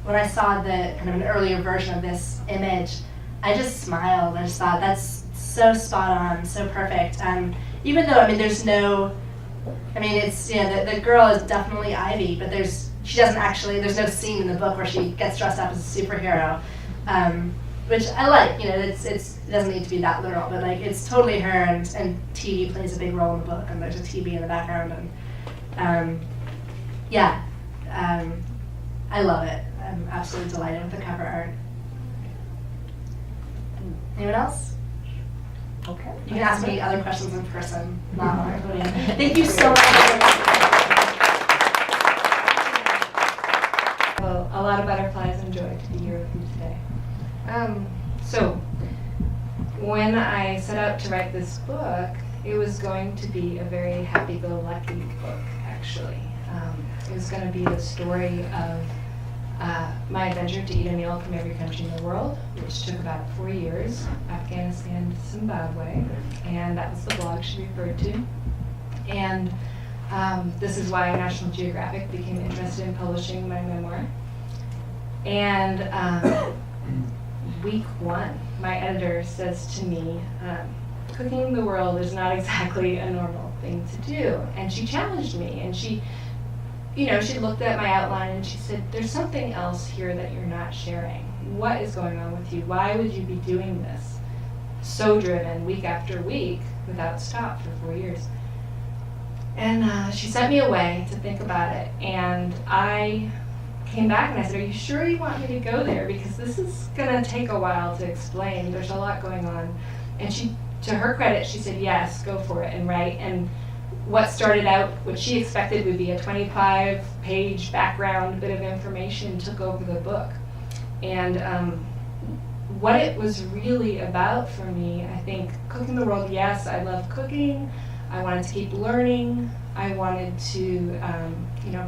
the kind of an earlier version of this image, I just smiled. I just thought that's so spot on, so perfect. Even though there's no, it's the girl is definitely Ivy, but there's no scene in the book where she gets dressed up as a superhero, which I like. It doesn't need to be that literal, but like it's totally her, and TV plays a big role in the book, and there's a TV in the background, and I love it. I'm absolutely delighted with the cover art. Anyone else? Okay. You can ask me other questions in person, not on our podium. Thank you so much. Well, a lot of butterflies and joy to be here with you today. So, when I set out to write this book, it was going to be a very happy-go-lucky book, actually. It was going to be the story of my adventure to eat a meal from every country in the world, which took about 4 years, Afghanistan to Zimbabwe, and that was the blog she referred to. And this is why National Geographic became interested in publishing my memoir. And week one, my editor says to me, cooking the world is not exactly a normal thing to do. And she challenged me, and she looked at my outline and she said, there's something else here that you're not sharing. What is going on with you? Why would you be doing this? So driven week after week without stop for 4 years. And she sent me away to think about it. And I came back and I said, are you sure you want me to go there? Because this is gonna take a while to explain. There's a lot going on. And she, to her credit, she said, yes, go for it and write. And what started out, what she expected would be a 25-page background bit of information, took over the book. And what it was really about for me, I think, cooking the world, yes, I love cooking. I wanted to keep learning. I wanted to,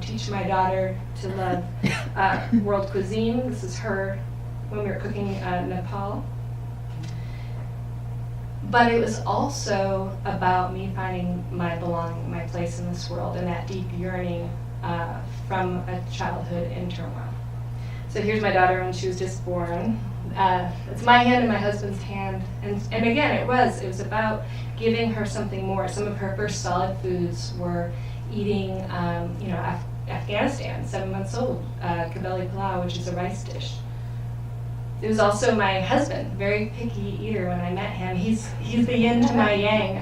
teach my daughter to love world cuisine. This is her when we were cooking Nepal. But it was also about me finding my belonging, my place in this world, and that deep yearning from a childhood in turmoil. So here's my daughter when she was just born. It's my hand and my husband's hand, and again, it was about giving her something more. Some of her first solid foods were eating, Afghanistan, 7 months old, kabeli pilau, which is a rice dish. It was also my husband, very picky eater when I met him. He's the yin to my yang.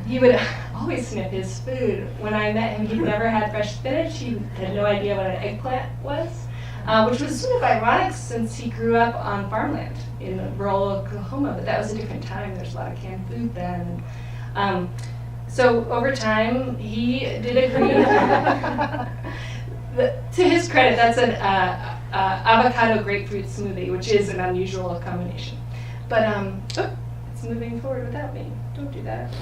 He would always sniff his food. When I met him, he'd never had fresh spinach. He had no idea what an eggplant was, which was sort of ironic since he grew up on farmland in rural Oklahoma, but that was a different time. There's a lot of canned food then. So over time, he did agree. To his credit, that's an avocado grapefruit smoothie, which is an unusual combination. But it's moving forward without me. Don't do that.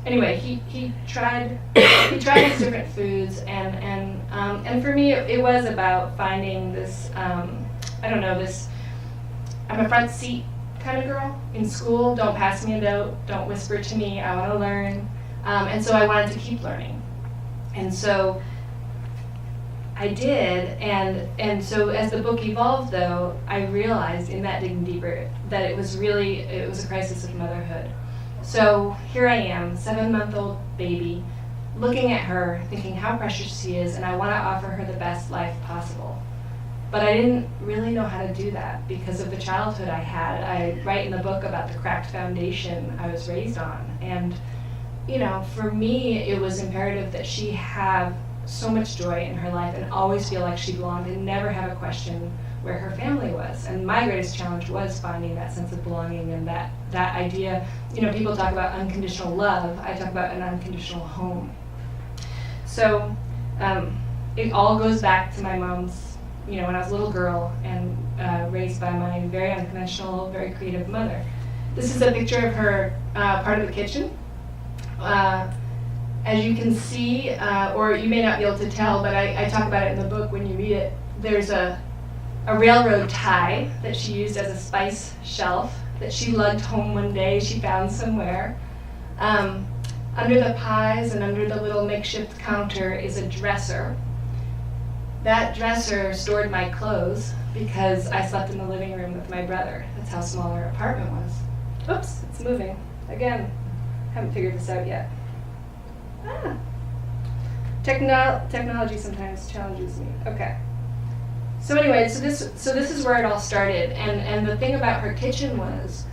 Anyway, he tried these different foods, and for me it was about finding this. This. I'm a front seat kind of girl in school. Don't pass me a note. Don't whisper to me. I want to learn, and so I wanted to keep learning, and so I did, and so as the book evolved, though, I realized in that digging deeper that it was a crisis of motherhood. So here I am, 7-month-old baby, looking at her, thinking how precious she is, and I want to offer her the best life possible. But I didn't really know how to do that because of the childhood I had. I write in the book about the cracked foundation I was raised on, and for me, it was imperative that she have so much joy in her life and always feel like she belonged and never have a question where her family was. And my greatest challenge was finding that sense of belonging and that idea. People talk about unconditional love. I talk about an unconditional home. So it all goes back to my mom's, when I was a little girl and raised by my very unconventional, very creative mother. This is a picture of her part of the kitchen. As you can see, or you may not be able to tell, but I talk about it in the book when you read it, there's a railroad tie that she used as a spice shelf that she lugged home one day, she found somewhere. Under the pies and under the little makeshift counter is a dresser. That dresser stored my clothes because I slept in the living room with my brother. That's how small our apartment was. Oops, it's moving. Again, haven't figured this out yet. Technology sometimes challenges me. Okay. So anyway, so this is where it all started, and the thing about her kitchen was,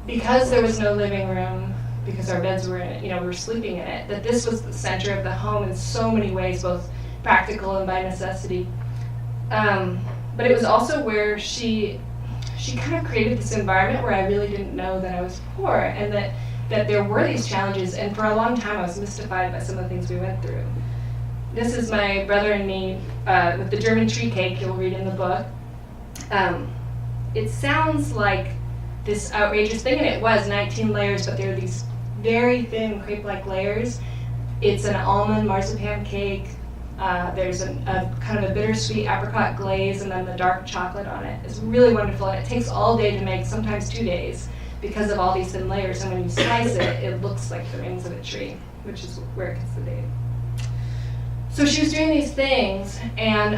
because there was no living room, because our beds were in it, we were sleeping in it, that this was the center of the home in so many ways, both practical and by necessity. But it was also where she kind of created this environment where I really didn't know that I was poor, and that there were these challenges, and for a long time I was mystified by some of the things we went through. This is my brother and me with the German tree cake you'll read in the book. It sounds like this outrageous thing, and it was 19 layers, but there are these very thin crepe-like layers. It's an almond marzipan cake. There's a kind of a bittersweet apricot glaze, and then the dark chocolate on it. It's really wonderful, and it takes all day to make, sometimes 2 days, because of all these thin layers, and when you slice it, it looks like the rings of a tree, which is where it gets the name. So she was doing these things, and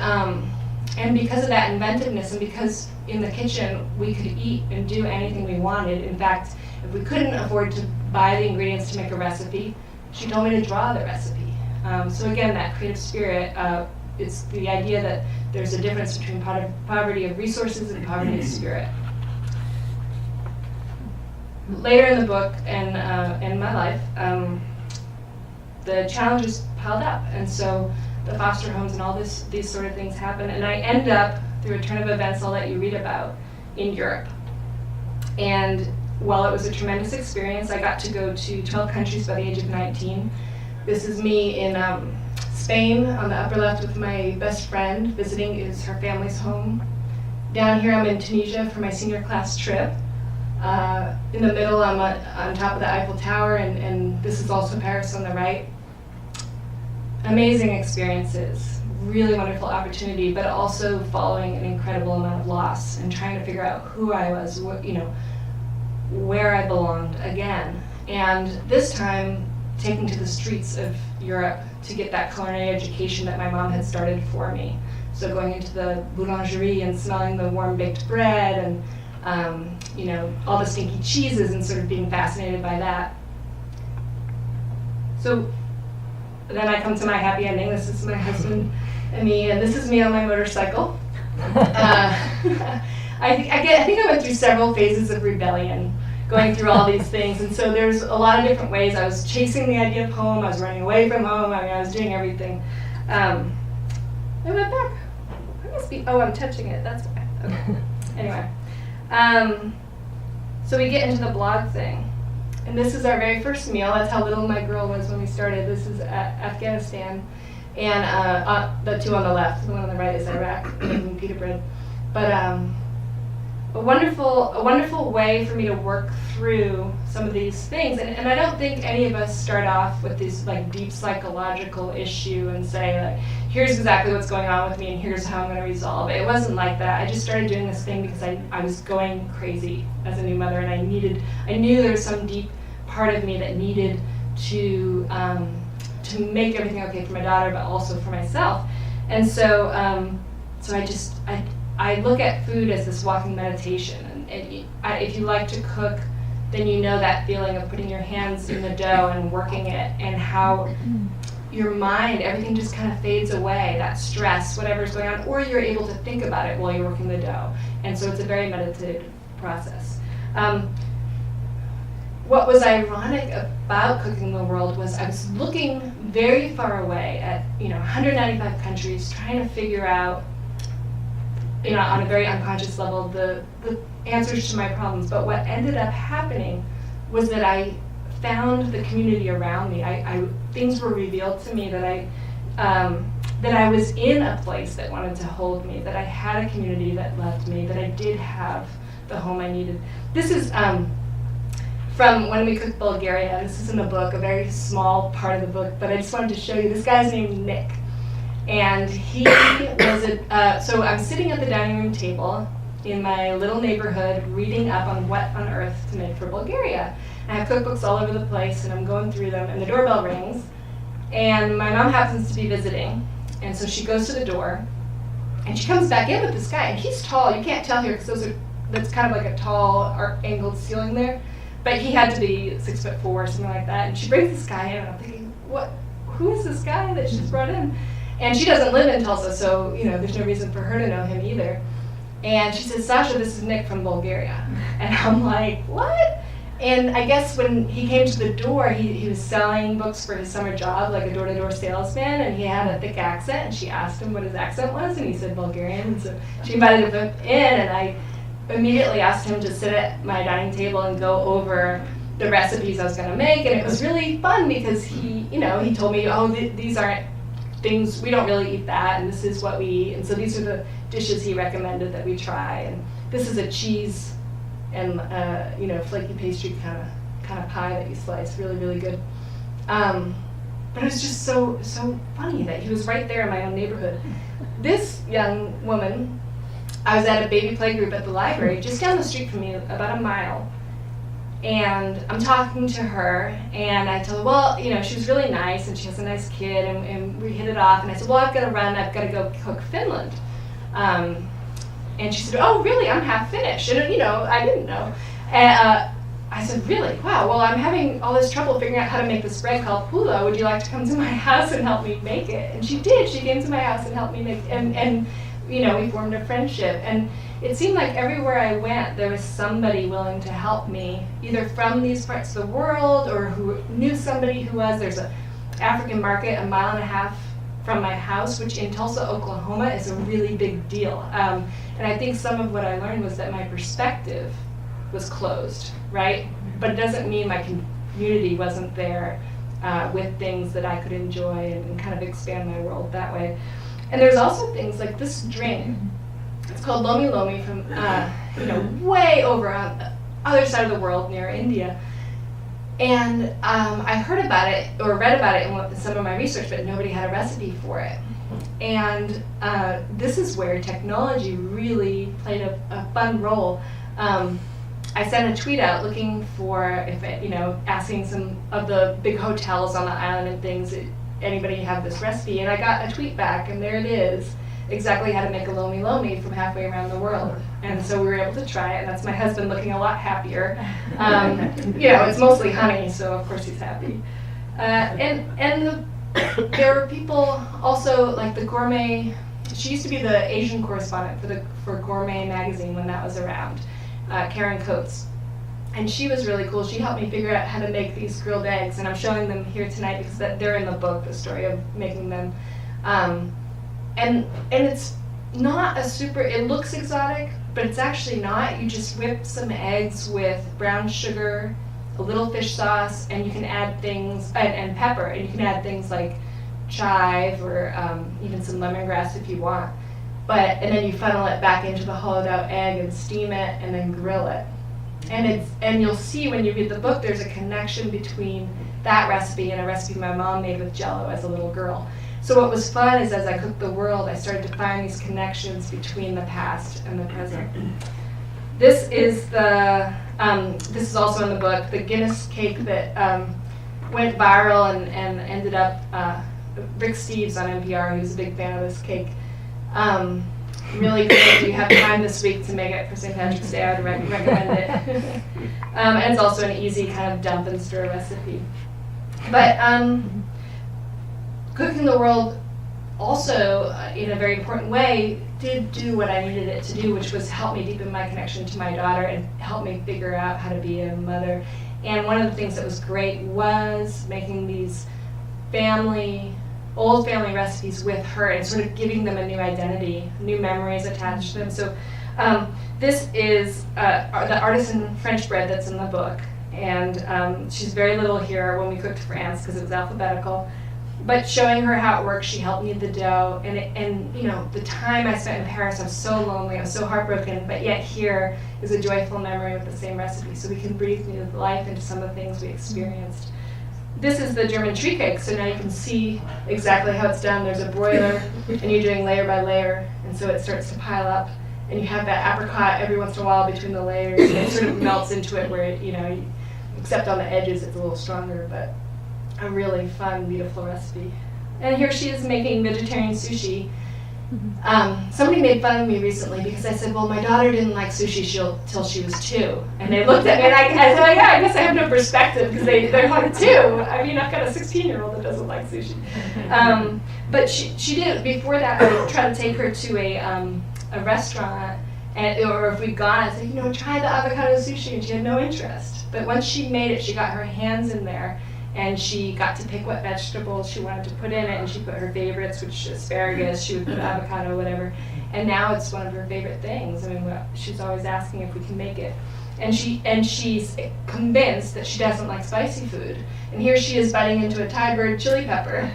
because of that inventiveness, and because in the kitchen we could eat and do anything we wanted. In fact, if we couldn't afford to buy the ingredients to make a recipe, she told me to draw the recipe. So again, that creative spirit, it's the idea that there's a difference between poverty of resources and poverty of spirit. Later in the book and in my life, the challenges piled up, and so the foster homes and all these sort of things happen, and I end up, through a turn of events I'll let you read about, in Europe. And while it was a tremendous experience, I got to go to 12 countries by the age of 19. This is me in Spain on the upper left with my best friend. Visiting is her family's home. Down here I'm in Tunisia for my senior class trip. In the middle I'm on top of the Eiffel Tower, and this is also Paris on the right. Amazing experiences, really wonderful opportunity, but also following an incredible amount of loss and trying to figure out who I was, where I belonged again. And this time, taking to the streets of Europe to get that culinary education that my mom had started for me. So going into the boulangerie and smelling the warm baked bread and all the stinky cheeses and sort of being fascinated by that. So then I come to my happy ending. This is my husband and me, and this is me on my motorcycle. I think I went through several phases of rebellion, going through all these things, and so there's a lot of different ways. I was chasing the idea of home. I was running away from home. I was doing everything. I went back. I must be. Oh, I'm touching it. That's why. Okay. Anyway, so we get into the blog thing. And this is our very first meal. That's how little my girl was when we started. This is Afghanistan. And the two on the left, the one on the right is Iraq, making pita bread. But a wonderful way for me to work through some of these things. And I don't think any of us start off with this like deep psychological issue and say like, here's exactly what's going on with me and here's how I'm going to resolve it. It wasn't like that. I just started doing this thing because I was going crazy as a new mother, and I knew there was some deep part of me that needed to make everything okay for my daughter, but also for myself. And so I look at food as this walking meditation. And if you like to cook, then you know that feeling of putting your hands in the dough and working it, and how your mind, everything just kind of fades away, that stress, whatever's going on, or you're able to think about it while you're working the dough. And so it's a very meditative process. What was ironic about Cooking the World was I was looking very far away at 195 countries, trying to figure out on a very unconscious level the answers to my problems. But what ended up happening was that I found the community around me. Things were revealed to me that I was in a place that wanted to hold me, that I had a community that loved me, that I did have the home I needed. This is from when we cooked Bulgaria. This is in the book, a very small part of the book, but I just wanted to show you. This guy's named Nick. And he was so I'm sitting at the dining room table in my little neighborhood reading up on what on earth to make for Bulgaria. I have cookbooks all over the place, and I'm going through them, and the doorbell rings, and my mom happens to be visiting, and so she goes to the door, and she comes back in with this guy, and he's tall. You can't tell here because that's kind of like a tall angled ceiling there, but he had to be 6'4" or something like that, and she brings this guy in, and I'm thinking, who is this guy that she's brought in? And she doesn't live in Tulsa, so there's no reason for her to know him either. And she says, Sasha, this is Nick from Bulgaria. And I'm like, what? And I guess when he came to the door, he was selling books for his summer job, like a door-to-door salesman, and he had a thick accent, and she asked him what his accent was, and he said Bulgarian. And so she invited him in, and I immediately asked him to sit at my dining table and go over the recipes I was going to make. And it was really fun because he told me, these aren't things, we don't really eat that, and this is what we eat. And so these are the dishes he recommended that we try. And this is a cheese and flaky pastry kind of pie that you slice, really, really good. But it was just so funny that he was right there in my own neighborhood. This young woman, I was at a baby play group at the library just down the street from me, about a mile. And I'm talking to her, and I told her, she was really nice, and she has a nice kid, and we hit it off. And I said, I've got to run, I've got to go cook Finland. And she said, oh, really? I'm half Finnish. And, I didn't know. And I said, really? Wow, well, I'm having all this trouble figuring out how to make this bread called pulla. Would you like to come to my house and help me make it? And she did. She came to my house and helped me make it. And we formed a friendship. And it seemed like everywhere I went, there was somebody willing to help me, either from these parts of the world or who knew somebody who was. There's an African market 1.5 miles from my house, which in Tulsa, Oklahoma is a really big deal. And I think some of what I learned was that my perspective was closed, right? But it doesn't mean my community wasn't there with things that I could enjoy and kind of expand my world that way. And there's also things like this drink. It's called Lomi Lomi from, way over on the other side of the world near India. And I heard about it or read about it in some of my research, but nobody had a recipe for it. And this is where technology really played a fun role. I sent a tweet out looking for asking some of the big hotels on the island and things, anybody have this recipe? And I got a tweet back, and there it is, exactly how to make a Lomi Lomi from halfway around the world. And so we were able to try it, and that's my husband looking a lot happier. It's mostly honey, so of course he's happy. There were people also, like the gourmet, she used to be the Asian correspondent for Gourmet magazine when that was around, Karen Coates. And she was really cool. She helped me figure out how to make these grilled eggs, and I'm showing them here tonight because they're in the book, the story of making them. And it's not it looks exotic, but it's actually not. You just whip some eggs with brown sugar, a little fish sauce, and you can add things, and pepper, and you can add things like chive or even some lemongrass if you want. And then you funnel it back into the hollowed out egg and steam it and then grill it. And you'll see when you read the book, there's a connection between that recipe and a recipe my mom made with Jell-O as a little girl. So what was fun is as I cooked the world, I started to find these connections between the past and the present. This is this is also in the book, the Guinness cake that went viral and ended up, Rick Steves on NPR, who's a big fan of this cake. Really good. If you have time this week to make it for St. Patrick's Day, I would recommend it. And it's also an easy kind of dump and stir recipe. But cooking the world also, in a very important way, did do what I needed it to do, which was help me deepen my connection to my daughter and help me figure out how to be a mother. And one of the things that was great was making these old family recipes with her and sort of giving them a new identity, new memories attached to them. So this is the artisan French bread that's in the book. And she's very little here when we cooked France because it was alphabetical. But showing her how it works, she helped knead the dough. And the time I spent in Paris, I was so lonely, I was so heartbroken, but yet here is a joyful memory with the same recipe. So we can breathe new life into some of the things we experienced. This is the German tree cake, so now you can see exactly how it's done. There's a broiler, and you're doing layer by layer, and so it starts to pile up. And you have that apricot every once in a while between the layers, and it sort of melts into it where, except on the edges, it's a little stronger, but a really fun, beautiful recipe. And here she is making vegetarian sushi. Somebody made fun of me recently because I said, well, my daughter didn't like sushi till she was 2. And they looked at me and I said, yeah, I guess I have no perspective because they're like 2. I mean, I've got a 16-year-old that doesn't like sushi. But she did, before that, I tried to take her to a restaurant, or if we'd gone, I said, try the avocado sushi, and she had no interest. But once she made it, she got her hands in there, and she got to pick what vegetables she wanted to put in it, and she put her favorites, which asparagus, she would put avocado, whatever. And now it's one of her favorite things. I mean, she's always asking if we can make it. And she's convinced that she doesn't like spicy food. And here she is biting into a Thai bird chili pepper,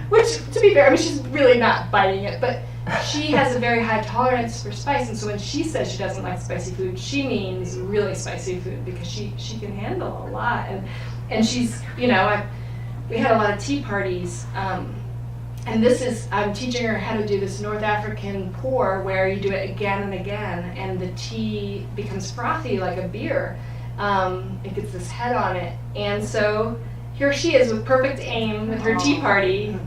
which, to be fair, I mean, she's really not biting it, but she has a very high tolerance for spice. And so when she says she doesn't like spicy food, she means really spicy food because she can handle a lot. And she's, we had a lot of tea parties. And I'm teaching her how to do this North African pour where you do it again and again, and the tea becomes frothy like a beer. It gets this head on it. And so here she is with perfect aim with her tea party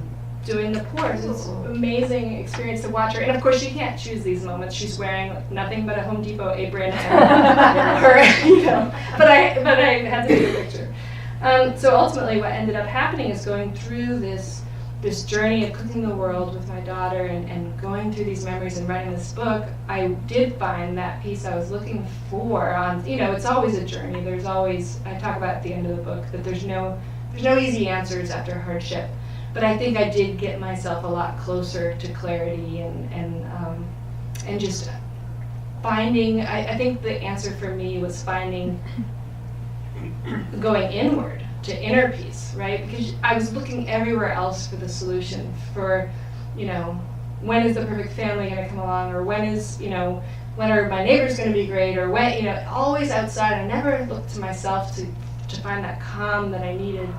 doing the pours. It's an amazing experience to watch her. And of course, she can't choose these moments. She's wearing nothing but a Home Depot apron and but I had to take a picture. So ultimately what ended up happening is going through this journey of cooking the world with my daughter and going through these memories and writing this book, I did find that piece I was looking for on, it's always a journey. There's always, I talk about at the end of the book, that there's no easy answers after hardship. But I think I did get myself a lot closer to clarity and just finding, I think the answer for me was finding, going inward to inner peace, right? Because I was looking everywhere else for the solution for, you know, when is the perfect family going to come along, or when is, you know, when are my neighbors going to be great, or when, you know, always outside. I never looked to myself to find that calm that I needed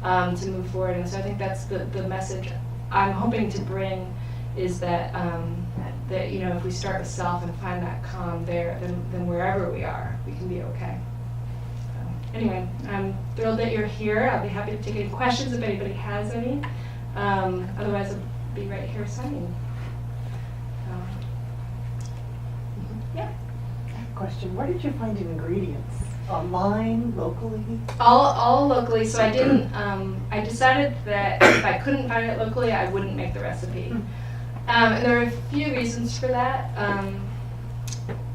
to move forward. And so I think that's the message I'm hoping to bring, is that, that, you know, if we start with self and find that calm there, then wherever we are, we can be okay. So, anyway, I'm thrilled that you're here. I'll be happy to take any questions if anybody has any. Otherwise, I'll be right here signing. Yeah. Question, where did you find your ingredients? Online, locally? All locally, so I didn't, I decided that if I couldn't find it locally, I wouldn't make the recipe. And there are a few reasons for that.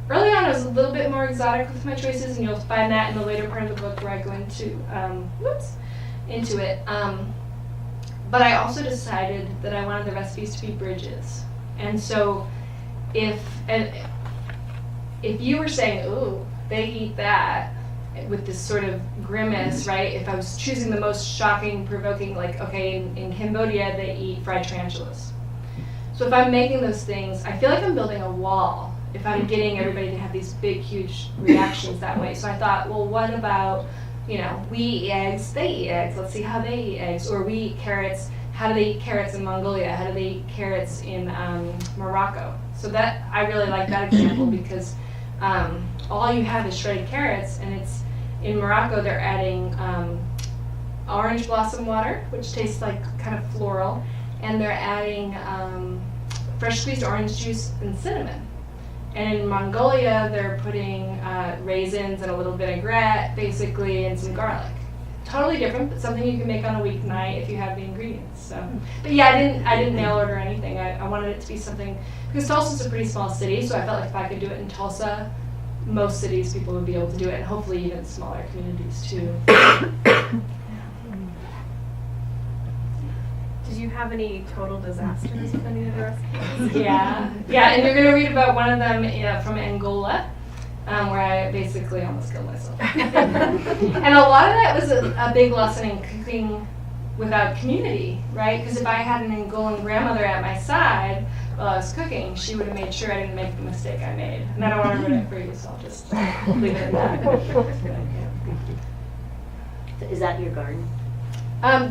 Early on, I was a little bit more exotic with my choices, and you'll find that in the later part of the book where I go into, into it. But I also decided that I wanted the recipes to be bridges. And so if you were saying, ooh, they eat that, with this sort of grimace, right? If I was choosing the most shocking, provoking, like, okay, in Cambodia, they eat fried tarantulas. So if I'm making those things, I feel like I'm building a wall if I'm getting everybody to have these big, huge reactions that way. So I thought, well, what about, you know, we eat eggs, they eat eggs, let's see how they eat eggs. Or we eat carrots, how do they eat carrots in Mongolia? How do they eat carrots in Morocco? So that, I really like that example because all you have is shredded carrots, and it's, in Morocco they're adding orange blossom water, which tastes like kind of floral, and they're adding fresh squeezed orange juice and cinnamon. And in Mongolia they're putting raisins and a little vinaigrette, basically, and some garlic. Totally different, but something you can make on a weeknight if you have the ingredients. So, but yeah, I didn't nail it or anything. I wanted it to be something, because Tulsa's a pretty small city, so I felt like if I could do it in Tulsa, most cities people would be able to do it, and hopefully even smaller communities too. Did you have any total disasters with any of the recipes? Yeah, and you're going to read about one of them from Angola, where I basically almost killed myself. And a lot of that was a big lesson in cooking without community, right? Because if I had an Angolan grandmother at my side while I was cooking, she would have made sure I didn't make the mistake I made. And I don't want to ruin it for you, so I'll just leave it at that. So is that your garden?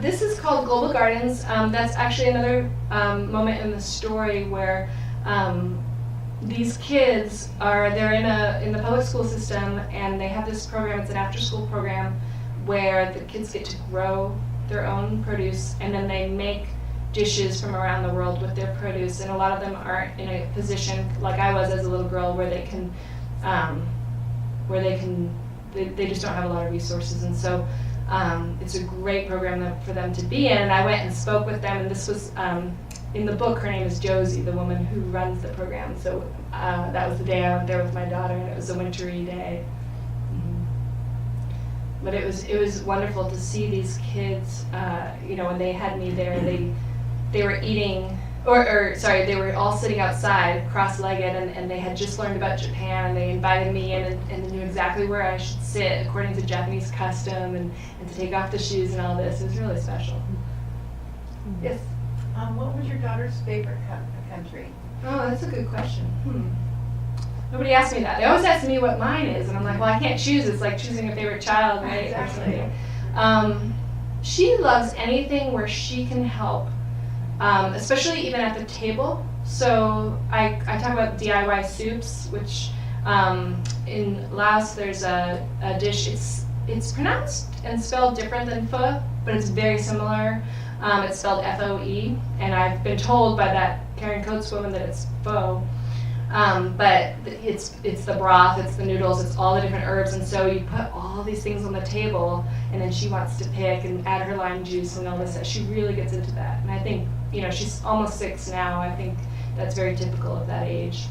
This is called Global Gardens. That's actually another moment in the story where these kids they're in the public school system, and they have this program. It's an after-school program where the kids get to grow their own produce, and then they make dishes from around the world with their produce. And a lot of them aren't in a position like I was as a little girl where they just don't have a lot of resources. And so it's a great program for them to be in. And I went and spoke with them, and this was in the book. Her name is Josie, the woman who runs the program. So that was the day I went there with my daughter, and it was a wintry day. But it was wonderful to see these kids. When they had me there, they were eating, they were all sitting outside, cross-legged, and they had just learned about Japan, and they invited me in and knew exactly where I should sit according to Japanese custom, and to take off the shoes and all this. It was really special. Yes? What was your daughter's favorite country? Oh, that's a good question. Nobody asked me that. They always ask me what mine is, and I'm like, well, I can't choose. It's like choosing a favorite child, right? Exactly. She loves anything where she can help, especially even at the table. So I talk about DIY soups, which in Laos there's a dish. It's pronounced and spelled different than pho, but it's very similar. It's spelled F-O-E, and I've been told by that Karen Coates woman that it's pho. But it's the broth, it's the noodles, it's all the different herbs, and so you put all these things on the table, and then she wants to pick and add her lime juice and all this. She really gets into that, and I think, she's almost 6 now. I think that's very typical of that age.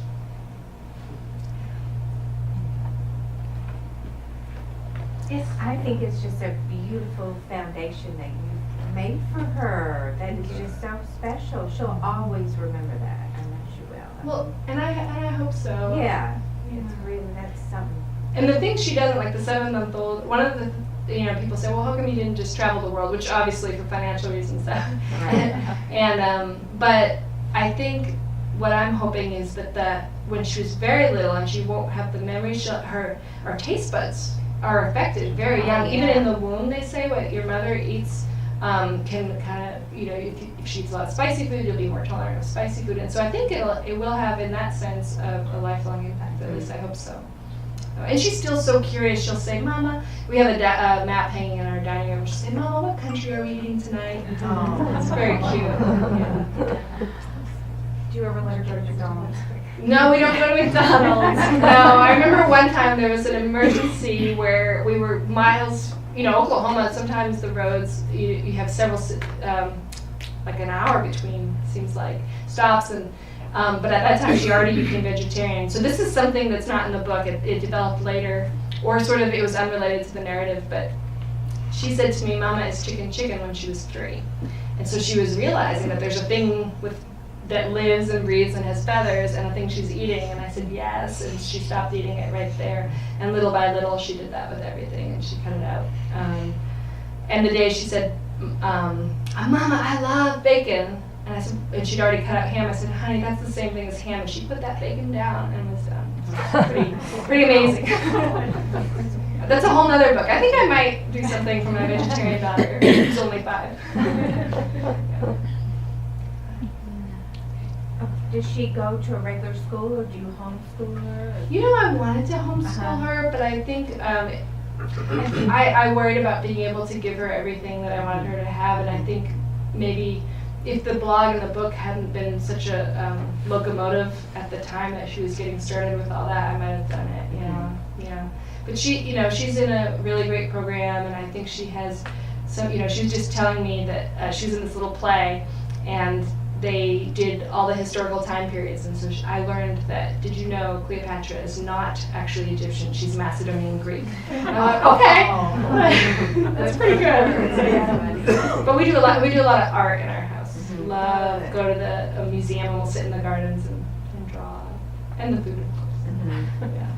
I think it's just a beautiful foundation that you made for her. That is just so special. She'll always remember that. I know she will. Well, and I hope so. Yeah. It's really, that's something. And the things she doesn't, like the 7-month-old, one of the, people say, well, how come you didn't just travel the world? Which obviously for financial reasons. But I think what I'm hoping is that when she was very little and she won't have the memory, her taste buds are affected very young. Even in the womb, they say what your mother eats can kind of, if she eats a lot of spicy food, you'll be more tolerant of spicy food. And so I think it will have, in that sense, a lifelong impact. At least I hope so. And she's still so curious. She'll say, Mama, we have a map hanging in our dining room. She'll say, Mama, what country are we eating tonight? It's very cute. Yeah. Do you ever let her go to McDonald's? No, we don't go to McDonald's. No, I remember one time there was an emergency where we were miles, Oklahoma, sometimes the roads, you have several, like an hour between, seems like, stops. And but at that time she already became vegetarian. So this is something that's not in the book. It developed later, or sort of it was unrelated to the narrative, but she said to me, Mama, is chicken chicken, when she was 3. And so she was realizing that there's a thing that lives and breathes and has feathers, and a thing she's eating. And I said, yes, and she stopped eating it right there. And little by little she did that with everything, and she cut it out. And the day she said, Mama, I love bacon. And I said, and she'd already cut out ham. I said, honey, that's the same thing as ham. And she put that bacon down and was done. Pretty amazing. That's a whole nother book. I think I might do something for my vegetarian daughter, who's only 5. Does she go to a regular school, or do you homeschool her? I wanted to homeschool her, but I think I worried about being able to give her everything that I wanted her to have, and I think maybe if the blog and the book hadn't been such a locomotive at the time that she was getting started with all that, I might have done it, Yeah. But she, she's in a really great program, and I think she has some, she was just telling me that she was in this little play, and they did all the historical time periods, and so I learned that, did you know Cleopatra is not actually Egyptian, she's Macedonian Greek. And I'm like, okay, that's pretty good. So, yeah. But we do a lot of art in our house. Love, go to a museum, and we'll sit in the gardens and draw, and the food, of course. Yeah.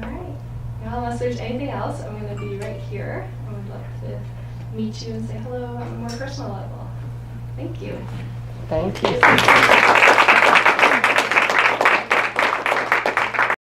All right. Well, unless there's anything else, I'm going to be right here. I would love to meet you and say hello on a more personal level. Thank you. Thank you.